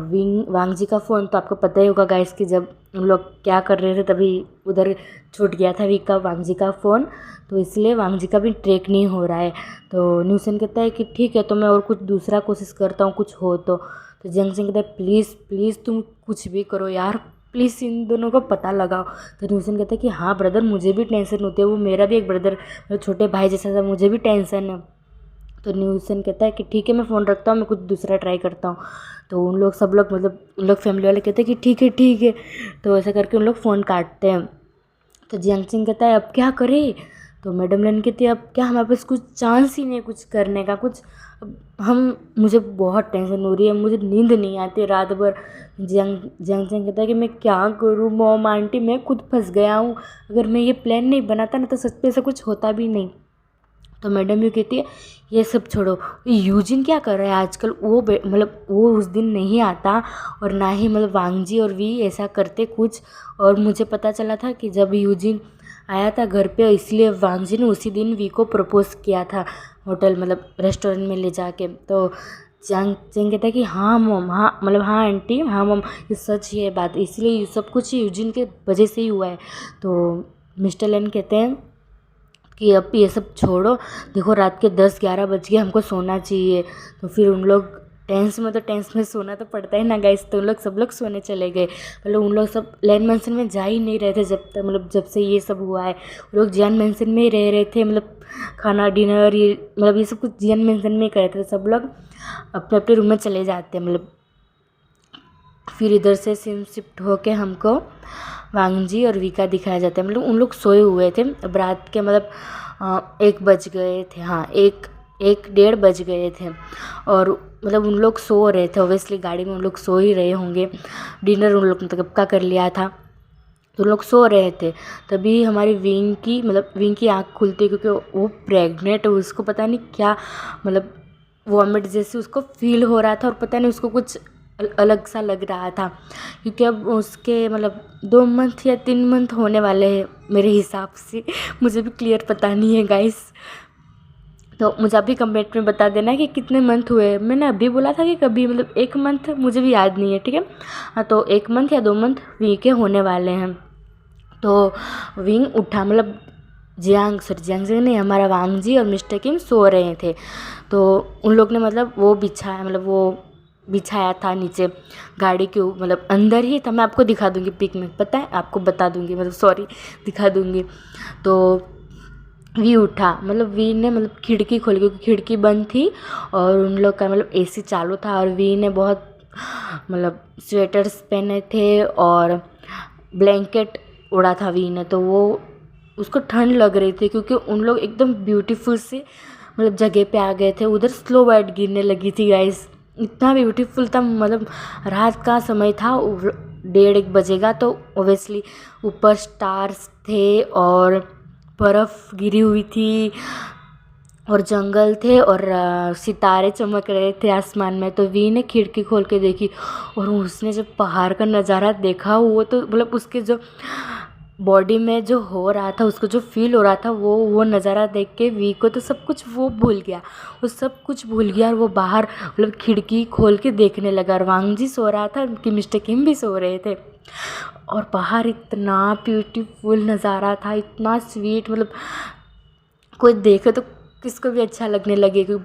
वांगजी का फ़ोन तो आपको पता ही होगा गाइस कि जब उन लोग क्या कर रहे थे तभी उधर छूट गया था वांगजी का फ़ोन, तो इसलिए वांगजी का भी ट्रैक नहीं हो रहा है। तो न्यूसन कहता है कि ठीक है तो मैं और कुछ दूसरा कोशिश करता हूँ कुछ हो तो जंग सिंह कहता है प्लीज़ प्लीज़ तुम कुछ भी करो यार, प्लीज़ इन दोनों का पता लगाओ। तो न्यूसन कहता है कि हाँ ब्रदर मुझे भी टेंशन होती है, वो मेरा भी एक ब्रदर छोटे भाई जैसा था, मुझे भी टेंशन है। तो न्यूसन कहता है कि ठीक है मैं फ़ोन रखता हूँ, मैं कुछ दूसरा ट्राई करता हूँ। तो उन लोग सब लोग मतलब उन लोग फैमिली वाले कहते हैं कि ठीक है ठीक है। तो ऐसा करके उन लोग फ़ोन काटते हैं। तो जियांग सिंह कहता है अब क्या करें? तो मैडम लेन कहती है अब क्या, हमारे पास कुछ चांस ही नहीं है कुछ करने का, कुछ हम मुझे बहुत टेंशन हो रही है, मुझे नींद नहीं आती रात भर। जियांग सिंह कहता है कि मैं क्या करूँ मॉम आंटी, मैं खुद फंस गया हूँ, अगर मैं ये प्लान नहीं बनाता ना तो सच में ऐसा कुछ होता भी नहीं। तो मैडम यू कहती है ये सब छोड़ो, ये यूजिन क्या कर रहा है आजकल, वो मतलब वो उस दिन नहीं आता और ना ही मतलब वांगजी और वी ऐसा करते कुछ। और मुझे पता चला था कि जब यूजिन आया था घर पे इसलिए वांगजी ने उसी दिन वी को प्रपोज किया था होटल मतलब रेस्टोरेंट में ले जाके। तो चैंग चैंग कहता है कि हाँ मॉम, हाँ मतलब हाँ आंटी, हाँ मॉम ये सच ही है बात, इसलिए ये सब कुछ यूजिन के वजह से ही हुआ है। तो मिस्टर लेन कहते हैं कि अब ये सब छोड़ो, देखो रात के 10-11 बज गए, हमको सोना चाहिए। तो फिर उन लोग टेंस में सोना तो पड़ता है ना गाइस, तो उन लोग सब लोग सोने चले गए। मतलब उन लोग सब लैंड मैंसन में जा ही नहीं रहे थे जब तक मतलब जब से ये सब हुआ है, वो लोग जियान मैंसन में ही रह रहे थे, मतलब खाना डिनर ये मतलब ये सब कुछ जियान मैंसन में ही कर रहे थे। सब लोग अपने अपने रूम में चले जाते हैं। मतलब फिर इधर से सीन शिफ्ट होके हमको वांगजी और विका दिखाया जाता है, मतलब उन लोग सोए हुए थे। अब रात के मतलब 1 बज गए थे, हाँ 1-1:30 बज गए थे और मतलब उन लोग सो रहे थे, ओबियसली गाड़ी में उन लोग सो ही रहे होंगे, डिनर उन लोग ने तो कब का कर लिया था, तो लोग सो रहे थे। तभी हमारी विंग की आँख खुलती है क्योंकि वो प्रेग्नेंट है, उसको पता नहीं क्या मतलब वॉमिट जैसे उसको फील हो रहा था और पता नहीं उसको कुछ अलग सा लग रहा था क्योंकि अब उसके मतलब 2 मंथ या 3 मंथ होने वाले हैं मेरे हिसाब से, मुझे भी क्लियर पता नहीं है गाइस। तो मुझे अभी कमेंट में बता देना कि कितने मंथ हुए, मैंने अभी बोला था कि कभी मतलब 1 मंथ, मुझे भी याद नहीं है ठीक है। हाँ तो 1 मंथ या 2 मंथ वी के होने वाले हैं। तो विंग उठा मतलब जियांग सिंह नहीं, हमारा वांगजी और मिस्टर किम सो रहे थे। तो उन लोग ने मतलब वो बिछाया था नीचे गाड़ी के मतलब अंदर ही था, मैं आपको दिखा दूँगी पिक में, पता है आपको बता दूँगी मतलब सॉरी दिखा दूँगी। तो वी उठा, मतलब वी ने मतलब खिड़की खोली क्योंकि खिड़की बंद थी और उन लोग का मतलब एसी चालू था और वी ने बहुत मतलब स्वेटर्स पहने थे और ब्लैंकेट ओढ़ा था वी ने, तो वो उसको ठंड लग रही थी क्योंकि उन लोग एकदम ब्यूटीफुल से मतलब जगह पे आ गए थे। उधर स्लो वाइट गिरने लगी थी गाइस, इतना ब्यूटीफुल था, मतलब रात का समय था 1:30 बजेगा, तो ओबियसली ऊपर स्टार्स थे और बर्फ़ गिरी हुई थी और जंगल थे और सितारे चमक रहे थे आसमान में। तो वी ने खिड़की खोल के देखी और उसने जब पहाड़ का नज़ारा देखा वो तो मतलब उसके जो बॉडी में जो हो रहा था, उसको जो फील हो रहा था, वो नज़ारा देख के वी को तो सब कुछ वो भूल गया। वो सब कुछ भूल गया और वो बाहर मतलब खिड़की खोल के देखने लगा। और वांगजी सो रहा था कि मिस्टर किम भी सो रहे थे और बाहर इतना ब्यूटीफुल नज़ारा था, इतना स्वीट, मतलब कोई देखे तो किसको भी अच्छा लगने लगे। क्योंकि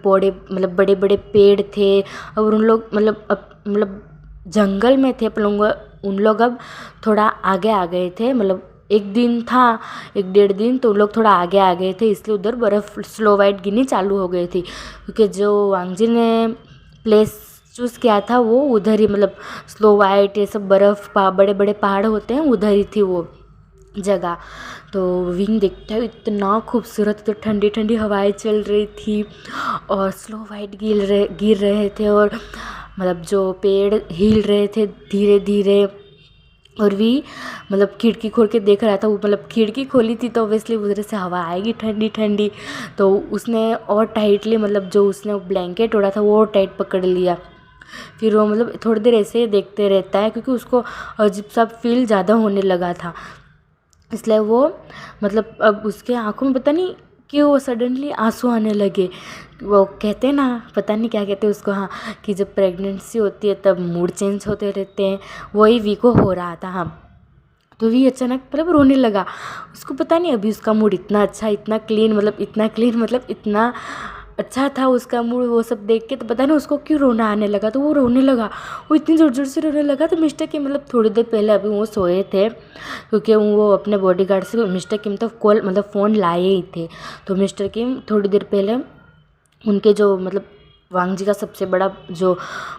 बड़े बड़े पेड़ थे और उन लोग मतलब जंगल में थे, पर उन लोग अब थोड़ा आगे आ गए थे। मतलब एक दिन था, 1-1.5 दिन, तो उन लोग थोड़ा आगे आ गए थे, इसलिए उधर बर्फ़ स्लो वाइट गिरनी चालू हो गई थी। क्योंकि जो वांगजी ने प्लेस चूज़ किया था वो उधर ही, मतलब स्लो वाइट, ये सब बर्फ़ बड़े बड़े पहाड़ होते हैं, उधर ही थी वो जगह। तो विंग देखता है इतना खूबसूरत, तो ठंडी ठंडी हवाएं चल रही थी और स्लो वाइट गिर रहे थे और मतलब जो पेड़ हिल रहे थे धीरे धीरे। और भी मतलब खिड़की खोल के देख रहा था। वो मतलब खिड़की खोली थी तो ऑब्वियसली उधर से हवा आएगी ठंडी ठंडी, तो उसने और टाइटली, मतलब जो उसने ब्लैंकेट ओढ़ा था वो और टाइट पकड़ लिया। फिर वो मतलब थोड़ी देर ऐसे ही देखते रहता है, क्योंकि उसको अजीब सा फील ज़्यादा होने लगा था। इसलिए वो मतलब अब उसके आँखों में पता नहीं क्यों वो सडनली आंसू आने लगे। वो कहते हैं ना, पता नहीं क्या कहते हैं उसको, हाँ, कि जब प्रेगनेंसी होती है तब मूड चेंज होते रहते हैं, वही वी को हो रहा था। हाँ, तो वी अचानक मतलब रोने लगा। उसको पता नहीं, अभी उसका मूड इतना अच्छा, इतना क्लीन, मतलब इतना अच्छा था उसका मूड, वो सब देख के तो पता नहीं उसको क्यों रोना आने लगा। तो वो रोने लगा, वो इतनी ज़ोर ज़ोर से रोने लगा। तो मिस्टर किम मतलब थोड़ी देर पहले अभी वो सोए थे, क्योंकि वो अपने बॉडीगार्ड से मिस्टर किम तो फ़ोन लाए ही थे। तो मिस्टर किम थोड़ी देर पहले उनके जो मतलब वांगजी का सबसे बड़ा जो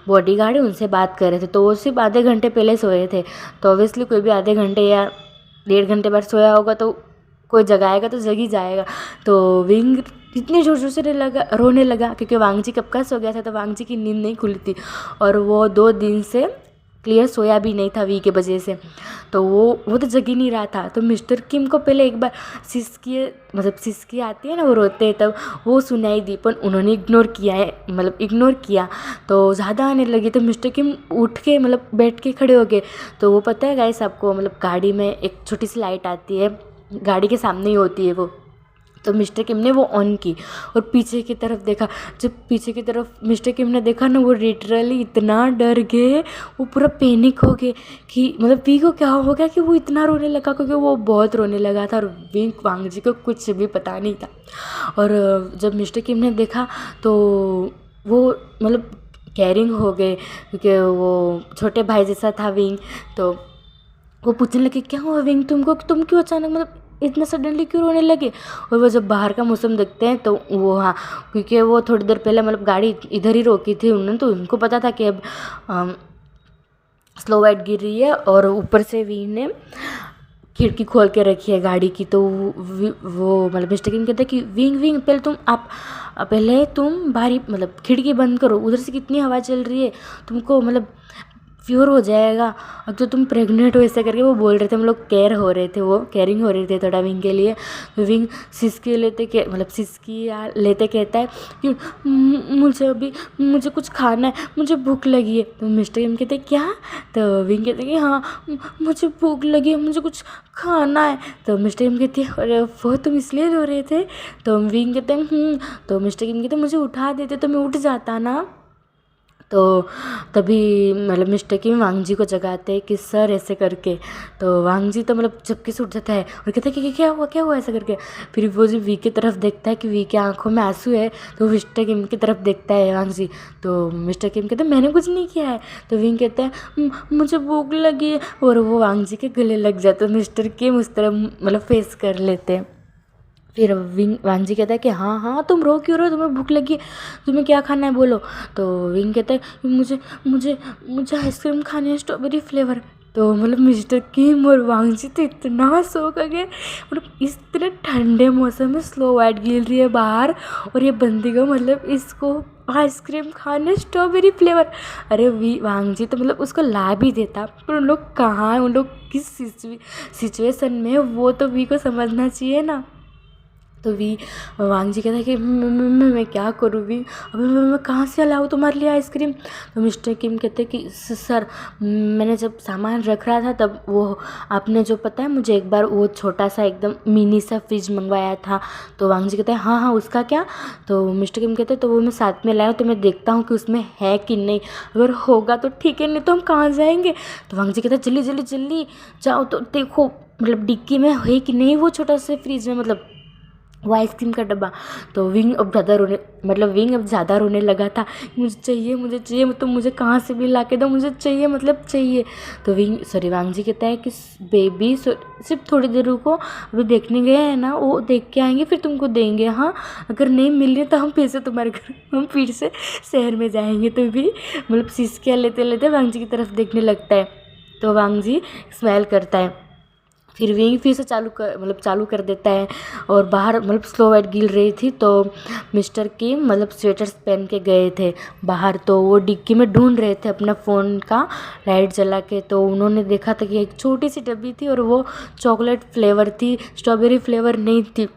बॉडीगार्ड है उनसे बात कर रहे थे। तो वो सिर्फ आधे घंटे पहले सोए थे, तो ऑब्वियसली कोई भी आधे घंटे या 1.5 घंटे बाद सोया होगा तो कोई जगाएगा तो जग ही जाएगा। तो विंग इतनी ज़ोर ज़ोर से रोने लगा, क्योंकि वांगजी कब का सो गया था, तो वांगजी की नींद नहीं खुली थी और वो 2 दिन से क्लियर सोया भी नहीं था वी के वजह से। तो वो तो जग ही नहीं रहा था। तो मिस्टर किम को पहले एक बार सिसकी आती है ना, वो रोते हैं तब, वो सुनाई दी, पर उन्होंने इग्नोर किया। तो ज़्यादा आने लगी, तो मिस्टर किम उठ के मतलब बैठ के खड़े हो गए। तो वो पता है गाइस आपको, मतलब गाड़ी में एक छोटी सी लाइट आती है, गाड़ी के सामने ही होती है वो। तो मिस्टर किम ने वो ऑन की और पीछे की तरफ देखा। जब पीछे की तरफ मिस्टर किम ने देखा ना, वो लिटरली इतना डर गए, वो पूरा पैनिक हो गए कि मतलब वी को क्या हो गया कि वो इतना रोने लगा, क्योंकि वो बहुत रोने लगा था और वांगजी को कुछ भी पता नहीं था। और जब मिस्टर किम ने देखा तो वो मतलब केयरिंग हो गए, क्योंकि वो छोटे भाई जैसा था विंग। तो वो पूछने लगे, क्या हुआ विंग तुमको, तुम क्यों अचानक मतलब इतना सडनली क्यों रोने लगे। और वो जब बाहर का मौसम देखते हैं तो वो, हाँ, क्योंकि वो थोड़ी देर पहले मतलब गाड़ी इधर ही रोकी थी उन्होंने, तो उनको पता था कि अब स्लो वाइट गिर रही है और ऊपर से वी ने खिड़की खोल के रखी है गाड़ी की। तो वो मतलब मिस्टर किम कहते हैं कि विंग पहले तुम बारी मतलब खिड़की बंद करो, उधर से कितनी हवा चल रही है, तुमको मतलब प्योर हो जाएगा, अब तो तुम प्रेग्नेंट हो, ऐसे करके वो बोल रहे थे। हम लोग केयरिंग हो रहे थे थोड़ा विंग के लिए। तो विंग सिसकी लेते कहता है कि मुझे कुछ खाना है, मुझे भूख लगी है। तो मिस्टर किम कहते क्या, तो विंग कहते कि हाँ मुझे भूख लगी है, मुझे कुछ खाना है। तो मिस्टर किम कहते हैं अरे वो तुम इसलिए रो रहे थे। तो विंग कहते हैं तो मिस्टर किम कहते मुझे उठा देते तो मैं उठ जाता ना। तो तभी मतलब मिस्टर किम वांगजी को जगाते हैं कि सर ऐसे करके। तो वांगजी तो मतलब झपके से उठ जाता है और कहता है कि क्या हुआ ऐसा करके। फिर वो जो वी की तरफ देखता है कि वी के आंखों में आंसू है, तो मिस्टर किम की तरफ देखता है वांगजी। तो मिस्टर किम कहते हैं मैंने कुछ नहीं किया है। तो विंग कहता है मुझे भूख लगी है, और वो वांगजी के गले लग जाते हैं। मिस्टर किम उस तरह मतलब फेस कर लेते हैं। फिर वांगजी कहता है कि हाँ तुम रो क्यों रहे हो, तुम्हें भूख लगी है, तुम्हें क्या खाना है बोलो। तो विंग कहता है कि मुझे आइसक्रीम खानी है, स्ट्रॉबेरी फ्लेवर। तो मतलब मिस्टर किम और वांगजी तो इतना शौक आ गए, मतलब इस तरह ठंडे मौसम में स्लो वाइट गिर रही है बाहर और ये बंदी को मतलब इसको आइसक्रीम खाने स्ट्रॉबेरी फ्लेवर। अरे वांगजी तो मतलब उसको ला भी देता, पर उन लोग कहाँ हैं, उन लोग किस सिचुएशन में, वो तो वी को समझना चाहिए ना। तो वांग जी कहता है कि मैं क्या करूँ वी, अभी मैं कहाँ से लाऊँ तुम्हारे लिए आइसक्रीम। तो मिस्टर किम कहते हैं कि सर मैंने जब सामान रख रहा था तब वो आपने जो पता है मुझे एक बार वो छोटा सा एकदम मिनी सा फ्रिज मंगवाया था। तो वांग जी कहते हैं हाँ हाँ उसका क्या। तो मिस्टर किम कहते हैं तो वो मैं साथ में लाया हूँ, तो मैं देखता हूँ कि उसमें है कि नहीं, अगर होगा तो ठीक है, नहीं तो हम कहाँ जाएंगे। तो वांग जी कहते हैं जल्दी जल्दी जल्दी जाओ तो देखो मतलब डिक्की में है कि नहीं वो छोटा सा फ्रिज में, मतलब वो आइसक्रीम का डब्बा। तो विंग अब ज़्यादा रोने लगा था, मुझे चाहिए मतलब मुझे कहाँ से भी ला के दो, मुझे चाहिए मतलब चाहिए। तो वांग जी कहता है कि बेबी सिर्फ थोड़ी देर रुको, अभी देखने गए हैं ना, वो देख के आएंगे फिर तुमको देंगे, हाँ अगर नहीं मिल रही तो हम फिर से तुम्हारे घर हम फिर से शहर में जाएंगे। तो भी मतलब सिसकियाँ लेते लेते वांग जी की तरफ देखने लगता है। तो वांग जी स्माइल करता है, फिर विंग फिर से चालू कर देता है। और बाहर मतलब स्लो वाइट गिर रही थी, तो मिस्टर की मतलब स्वेटर्स पहन के गए थे बाहर, तो वो डिक्की में ढूंढ रहे थे अपना फ़ोन का लाइट जला के। तो उन्होंने देखा था कि एक छोटी सी डब्बी थी और वो चॉकलेट फ्लेवर थी, स्ट्रॉबेरी फ्लेवर नहीं थी।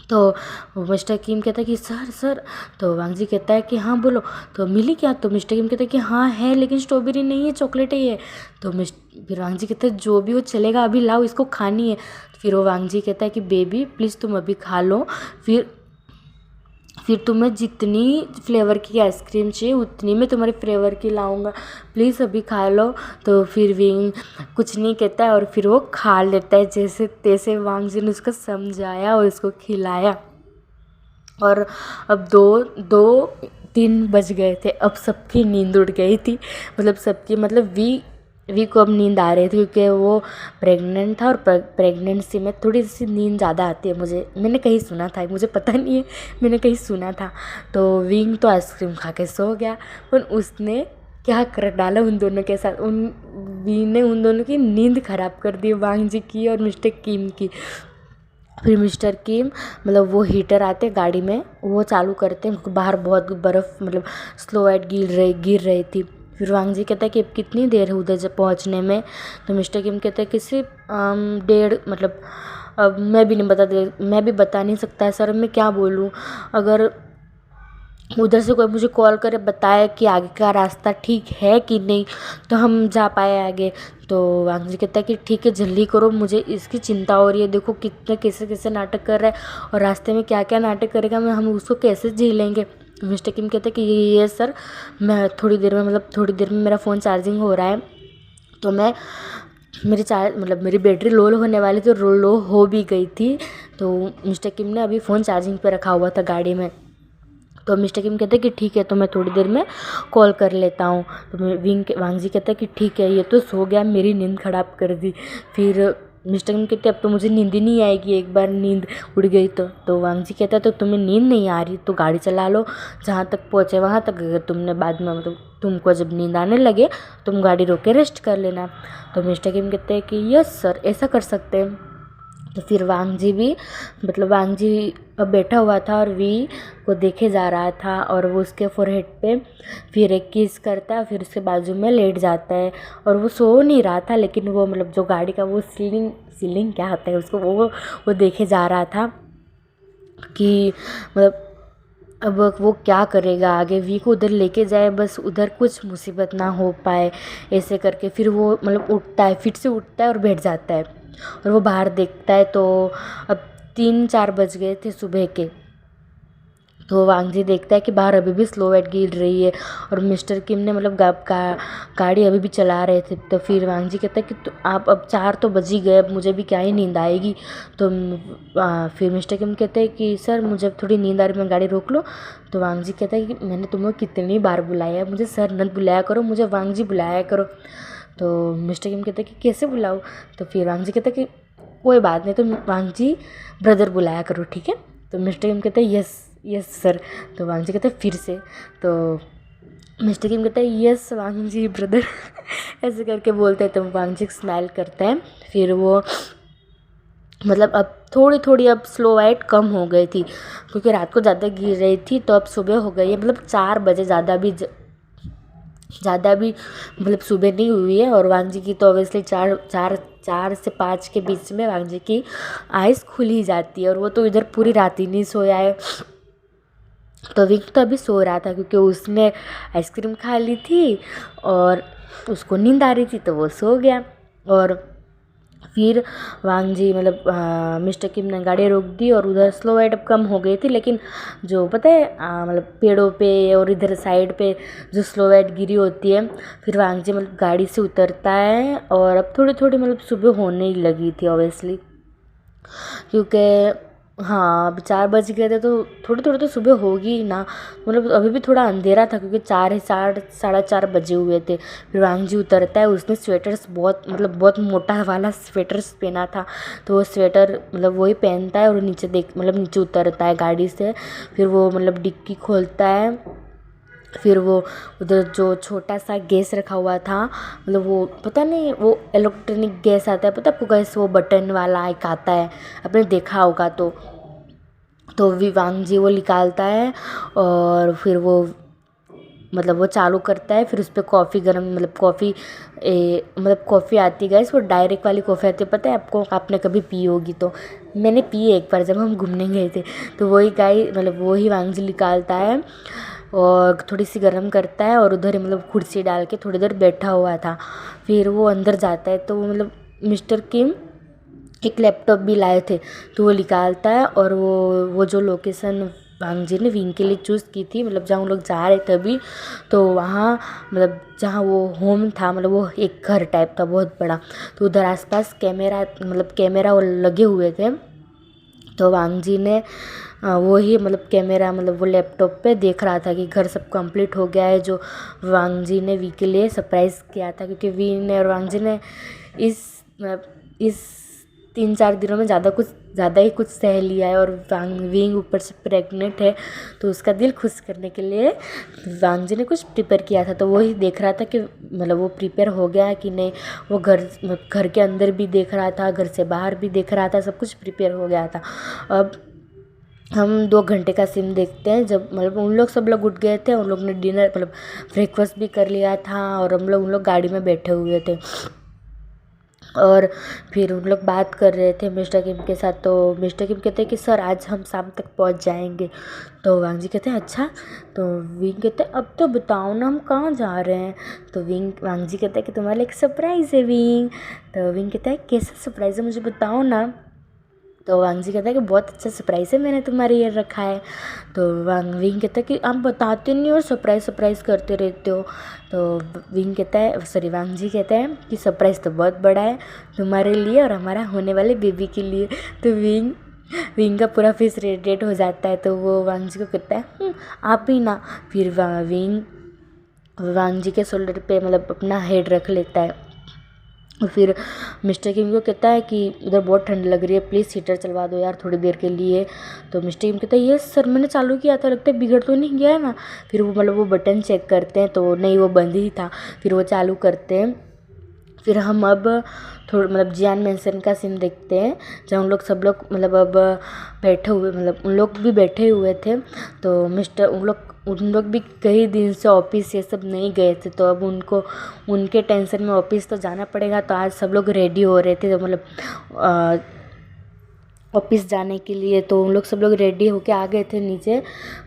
तो मिस्टर किम कहता है कि सर तो वांग जी कहता है कि हाँ बोलो, तो मिली क्या। तो मिस्टर किम कहता है कि हाँ है लेकिन स्ट्रॉबेरी नहीं है, चॉकलेट ही है। तो फिर वांग जी कहते हैं जो भी हो चलेगा, अभी लाओ इसको खानी है। फिर वो वांग जी कहता है कि बेबी प्लीज़ तुम अभी खा लो, फिर तुम्हें जितनी फ्लेवर की आइसक्रीम चाहिए उतनी मैं तुम्हारे फ्लेवर की लाऊंगा, प्लीज़ अभी खा लो। तो फिर विंग कुछ नहीं कहता है और फिर वो खा लेता है जैसे तैसे। वांग जी ने उसको समझाया और उसको खिलाया। और अब 2-3 बज गए थे, अब सबकी नींद उड़ गई थी, मतलब सबकी मतलब वी को अब नींद आ रही थी क्योंकि वो प्रेग्नेंट था और प्रेगनेंसी में थोड़ी सी नींद ज़्यादा आती है, मैंने कहीं सुना था, मुझे पता नहीं है, मैंने कहीं सुना था। तो विंग तो आइसक्रीम खा के सो गया, पर उसने क्या कर डाला उन दोनों के साथ, वी ने उन दोनों की नींद ख़राब कर दी, वांग जी की और मिस्टर किम की। फिर मिस्टर किम मतलब वो हीटर आते गाड़ी में, वो चालू करते हैं क्योंकि बाहर बहुत बर्फ़ मतलब स्लो वाइट गिर रही थी। फिर वांग जी कहता है कि अब कितनी देर है उधर जब पहुँचने में। तो मिस्टर किम कहते हैं कि सिर्फ 1.5 मतलब अब मैं भी बता नहीं सकता है सर, मैं क्या बोलूँ, अगर उधर से कोई मुझे कॉल करे बताए कि आगे का रास्ता ठीक है कि नहीं तो हम जा पाए आगे। तो वांग जी कहता है कि ठीक है जल्दी करो, मुझे इसकी चिंता हो रही है, देखो कितने कैसे कैसे नाटक कर रहा है और रास्ते में क्या क्या नाटक करेगा, हम उसको कैसे झेलेंगे। मिस्टर किम कहते हैं कि ये सर मैं थोड़ी देर में मेरा फ़ोन चार्जिंग हो रहा है, तो मेरी बैटरी लो होने वाली थी, लो हो भी गई थी। तो मिस्टर किम ने अभी फ़ोन चार्जिंग पे रखा हुआ था गाड़ी में। तो मिस्टर किम कहते हैं कि ठीक है तो मैं थोड़ी देर में कॉल कर लेता हूँ। तो वांग जी कहता है कि ठीक है, ये तो सो गया, मेरी नींद ख़राब कर दी। फिर मिस्टर किम कहते अब तो मुझे नींद ही नहीं आएगी, एक बार नींद उड़ गई तो वांग जी कहता है तो तुम्हें नींद नहीं आ रही तो गाड़ी चला लो, जहाँ तक पहुँचे वहाँ तक, अगर तुमने बाद में मतलब तुमको जब नींद आने लगे तुम गाड़ी रोक के रेस्ट कर लेना। तो मिस्टर किम कहते हैं कि यस सर ऐसा कर सकते हैं। तो फिर वांग जी अब बैठा हुआ था और वी को देखे जा रहा था और वो उसके फोरहेड पे फिर एक किस करता है, फिर उसके बाजू में लेट जाता है। और वो सो नहीं रहा था लेकिन वो मतलब जो गाड़ी का वो सीलिंग क्या होता है उसको वो देखे जा रहा था कि मतलब अब वो क्या करेगा आगे, वी को उधर लेके जाए बस उधर कुछ मुसीबत ना हो पाए ऐसे करके। फिर वो मतलब फिर से उठता है और बैठ जाता है और वो बाहर देखता है तो अब 3-4 बज गए थे सुबह के। तो वांग जी देखता है कि बाहर अभी भी स्लो वाइट गिर रही है और मिस्टर किम ने मतलब गाड़ी अभी भी चला रहे थे। तो फिर वांग जी कहता है कि तो आप अब 4 तो बज ही गए, अब मुझे भी क्या ही नींद आएगी। तो फिर मिस्टर किम कहते हैं कि सर मुझे थोड़ी नींद आ रही, मैं गाड़ी रोक लो। तो वांग जी कहता है कि मैंने तुम्हें कितनी बार बुलाया है, मुझे सर नत बुलाया करो, मुझे वांग जी बुलाया करो। तो मिस्टर किम कहते हैं कि कैसे बुलाऊँ। तो फिर वांग जी कहता है कि कोई बात नहीं, तो वांग जी ब्रदर बुलाया करो ठीक है। तो मिस्टर किम कहते हैं यस सर। तो वांग जी कहते हैं फिर से। तो मिस्टर किम कहता है यस वांग जी ब्रदर ऐसे करके बोलते हैं। तो वांग जी स्माइल करते हैं। फिर वो मतलब अब थोड़ी अब स्लो वाइट कम हो गई थी क्योंकि रात को ज़्यादा गिर रही थी, तो अब सुबह हो गई है, मतलब 4 बजे, ज़्यादा भी ज़्यादा भी मतलब सुबह नहीं हुई है। और वांग जी की तो ऑब्वियसली 4 से 5 के बीच में वांग जी की आइज़ खुल ही जाती है, और वो तो इधर पूरी रात ही नहीं सोया है। तो विंग तो अभी सो रहा था क्योंकि उसने आइसक्रीम खा ली थी और उसको नींद आ रही थी, तो वो सो गया। और फिर वांग जी मतलब मिस्टर किम ने गाड़ी रोक दी, और उधर स्लो लाइट अब कम हो गई थी, लेकिन जो पता है मतलब पेड़ों पे और इधर साइड पे जो स्लो लाइट गिरी होती है, फिर वांग जी मतलब गाड़ी से उतरता है। और अब थोड़ी थोड़ी मतलब सुबह होने ही लगी थी ऑब्वियसली, क्योंकि हाँ अब 4 बज गए थे, तो थोड़ी थोड़ी तो सुबह होगी ही ना। मतलब अभी भी थोड़ा अंधेरा था क्योंकि 4 साढ़े 4 बजे हुए थे। फिर वांग जी उतरता है, उसने स्वेटर्स बहुत मोटा वाला स्वेटर्स पहना था, तो वो स्वेटर मतलब वही पहनता है और नीचे उतरता है गाड़ी से। फिर वो मतलब डिक्की खोलता है, फिर वो उधर जो छोटा सा गैस रखा हुआ था, मतलब वो पता नहीं वो इलेक्ट्रॉनिक गैस आता है, पता आपको गैस वो बटन वाला एक आता है, आपने देखा होगा। तो वांग जी वो निकालता है और फिर वो मतलब वो चालू करता है। फिर उस पर कॉफ़ी गर्म मतलब कॉफ़ी आती है गैस, वो डायरेक्ट वाली कॉफ़ी आती है, पता है आपको, आपने कभी पी होगी। तो मैंने पी एक बार जब हम घूमने गए थे, तो वही वांग जी निकालता है और थोड़ी सी गर्म करता है, और उधर मतलब कुर्सी डाल के थोड़ी देर बैठा हुआ था। फिर वो अंदर जाता है, तो वो मतलब मिस्टर किम एक लैपटॉप भी लाए थे, तो वो निकालता है, और वो जो लोकेशन वांग जी ने विंग के लिए चूज़ की थी, मतलब जहाँ वो लोग जा रहे थे अभी, तो वहाँ मतलब जहाँ वो होम था, मतलब वो एक घर टाइप था बहुत बड़ा, तो उधर आसपास कैमरा वो लगे हुए थे। तो वांग जी ने वो ही मतलब कैमरा मतलब वो लैपटॉप पे देख रहा था कि घर सब कंप्लीट हो गया है, जो वांग जी ने वी के लिए सरप्राइज़ किया था, क्योंकि वी ने और वांग जी ने इस 3-4 दिनों में ज़्यादा ही कुछ सह लिया है, और विंग ऊपर से प्रेग्नेंट है, तो उसका दिल खुश करने के लिए वांग जी ने कुछ प्रिपेयर किया था। तो वही देख रहा था कि मतलब वो प्रिपेयर हो गया है कि नहीं। वो घर के अंदर भी देख रहा था, घर से बाहर भी देख रहा था, सब कुछ प्रिपेयर हो गया था। अब हम 2 घंटे का सीन देखते हैं, जब मतलब सब लोग उठ गए थे, उन लोग ने डिनर मतलब ब्रेकफास्ट भी कर लिया था, और उन लोग गाड़ी में बैठे हुए थे, और फिर उन लोग बात कर रहे थे मिस्टर किम के साथ। तो मिस्टर किम कहते हैं कि सर आज हम शाम तक पहुंच जाएंगे। तो वांग जी कहते हैं अच्छा। तो विंग कहते हैं अब तो बताओ ना हम कहाँ जा रहे हैं। तो वांग जी कहते हैं कि तुम्हारे लिए एक सरप्राइज़ है विंग। तो विंग कहता है कैसा सरप्राइज़ है मुझे बताओ ना। तो वांग जी कहता है कि बहुत अच्छा सरप्राइज़ है मैंने तुम्हारे लिए रखा है। तो विंग कहता है कि आप बताते नहीं और सरप्राइज़ करते रहते हो। तो वांग जी कहते हैं कि सरप्राइज़ तो बहुत बड़ा है तुम्हारे लिए और हमारा होने वाले बेबी के लिए। तो विंग का पूरा फेस रेड हो जाता है, तो वो वांग जी को कहता है आप ही ना। फिर विंग वांग जी के शोल्डर पे मतलब अपना हेड रख लेता है, और फिर मिस्टर किम को कहता है कि उधर बहुत ठंड लग रही है, प्लीज़ हीटर चलवा दो यार थोड़ी देर के लिए। तो मिस्टर किम कहता है यस सर मैंने चालू किया था, लगता है बिगड़ तो नहीं गया ना। फिर वो बटन चेक करते हैं, तो नहीं वो बंद ही था। फिर वो चालू करते हैं। फिर हम अब थोड़ा मतलब जियान मेंशन का सीन देखते हैं, जहाँ सब लोग मतलब अब बैठे हुए मतलब उन लोग भी बैठे हुए थे। तो उन लोग भी कई दिन से ऑफिस ये सब नहीं गए थे, तो अब उनके टेंशन में ऑफिस तो जाना पड़ेगा। तो आज सब लोग रेडी हो रहे थे, तो मतलब ऑफिस जाने के लिए। तो उन लोग सब लोग रेडी होके आ गए थे नीचे।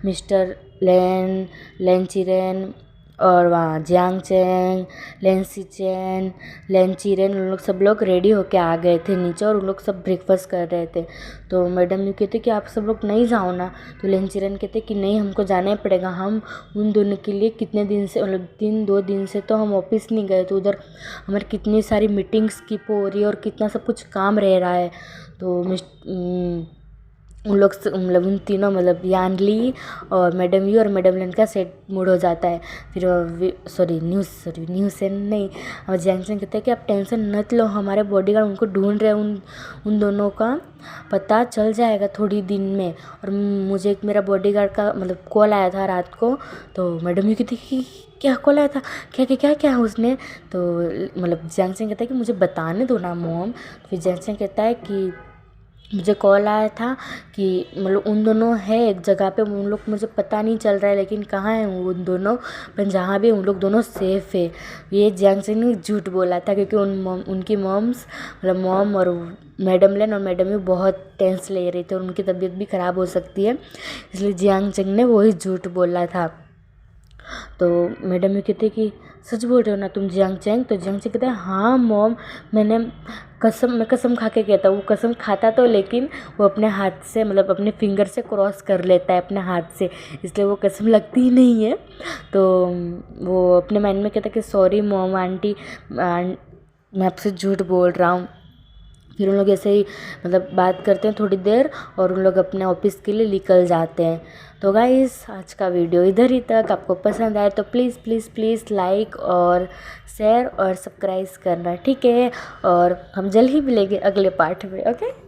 मिस्टर लेन चिरेन और वहाँ जियांग चैंग, लेन चिरेन उन लोग सब लोग रेडी होके आ गए थे नीचे, और उन लोग सब ब्रेकफास्ट कर रहे थे। तो मैडम यू कहते कि आप सब लोग नहीं जाओ ना। तो लेन चिरेन कहते कि नहीं हमको जाना ही पड़ेगा, हम उन दोनों के लिए कितने दिन से मतलब 2 दिन से तो हम ऑफिस नहीं गए, तो उधर हमारी कितनी सारी मीटिंग स्किप हो रही है और कितना सब कुछ काम रह रहा है। तो मतलब उन तीनों मतलब यान ली और मैडम यू और मैडम लन का सेट मूड हो जाता है। फिर न्यूज़ से नहीं, और जैंगसन कहते हैं कि आप टेंशन मत लो, हमारे बॉडीगार्ड उनको ढूंढ रहे हैं, उन दोनों का पता चल जाएगा थोड़ी दिन में। और मुझे एक मेरा बॉडीगार्ड का मतलब कॉल आया था रात को। तो मैडम यू कहती कि क्या कॉल आया था, क्या उसने। तो मतलब जैंगसन कहता है कि मुझे बताने दो ना मॉम। फिर जैंगसन कहता है कि मुझे कॉल आया था कि मतलब उन दोनों है एक जगह पे, उन लोग मुझे पता नहीं चल रहा है लेकिन कहाँ है वो उन दोनों, पर जहाँ भी उन लोग दोनों सेफ़ है। ये जियांग चंग ने झूठ बोला था क्योंकि उनकी मॉम्स मतलब मॉम और मैडम लेन और मैडम भी बहुत टेंस ले रही थी और उनकी तबीयत भी ख़राब हो सकती है, इसलिए जियांग चंग ने वही झूठ बोला था। तो मैडम भी कहते कि सच बोल रहे हो ना तुम जियांग चैंग? तो जियांग चैंग कहते हैं हाँ मॉम, मैं कसम खा के कहता हूँ। वो कसम खाता तो लेकिन वो अपने हाथ से मतलब अपने फिंगर से क्रॉस कर लेता है अपने हाथ से, इसलिए वो कसम लगती ही नहीं है। तो वो अपने माइंड में कहता है कि सॉरी मॉम आंटी, मैं आपसे झूठ बोल रहा हूँ। फिर उन लोग ऐसे ही मतलब बात करते हैं थोड़ी देर और उन लोग अपने ऑफिस के लिए निकल जाते हैं। तो गाइस आज का वीडियो इधर ही तक। आपको पसंद आए तो प्लीज़ प्लीज़ प्लीज़ लाइक और शेयर और सब्सक्राइब करना, ठीक है। और हम जल्द ही मिलेंगे अगले पार्ट में, ओके।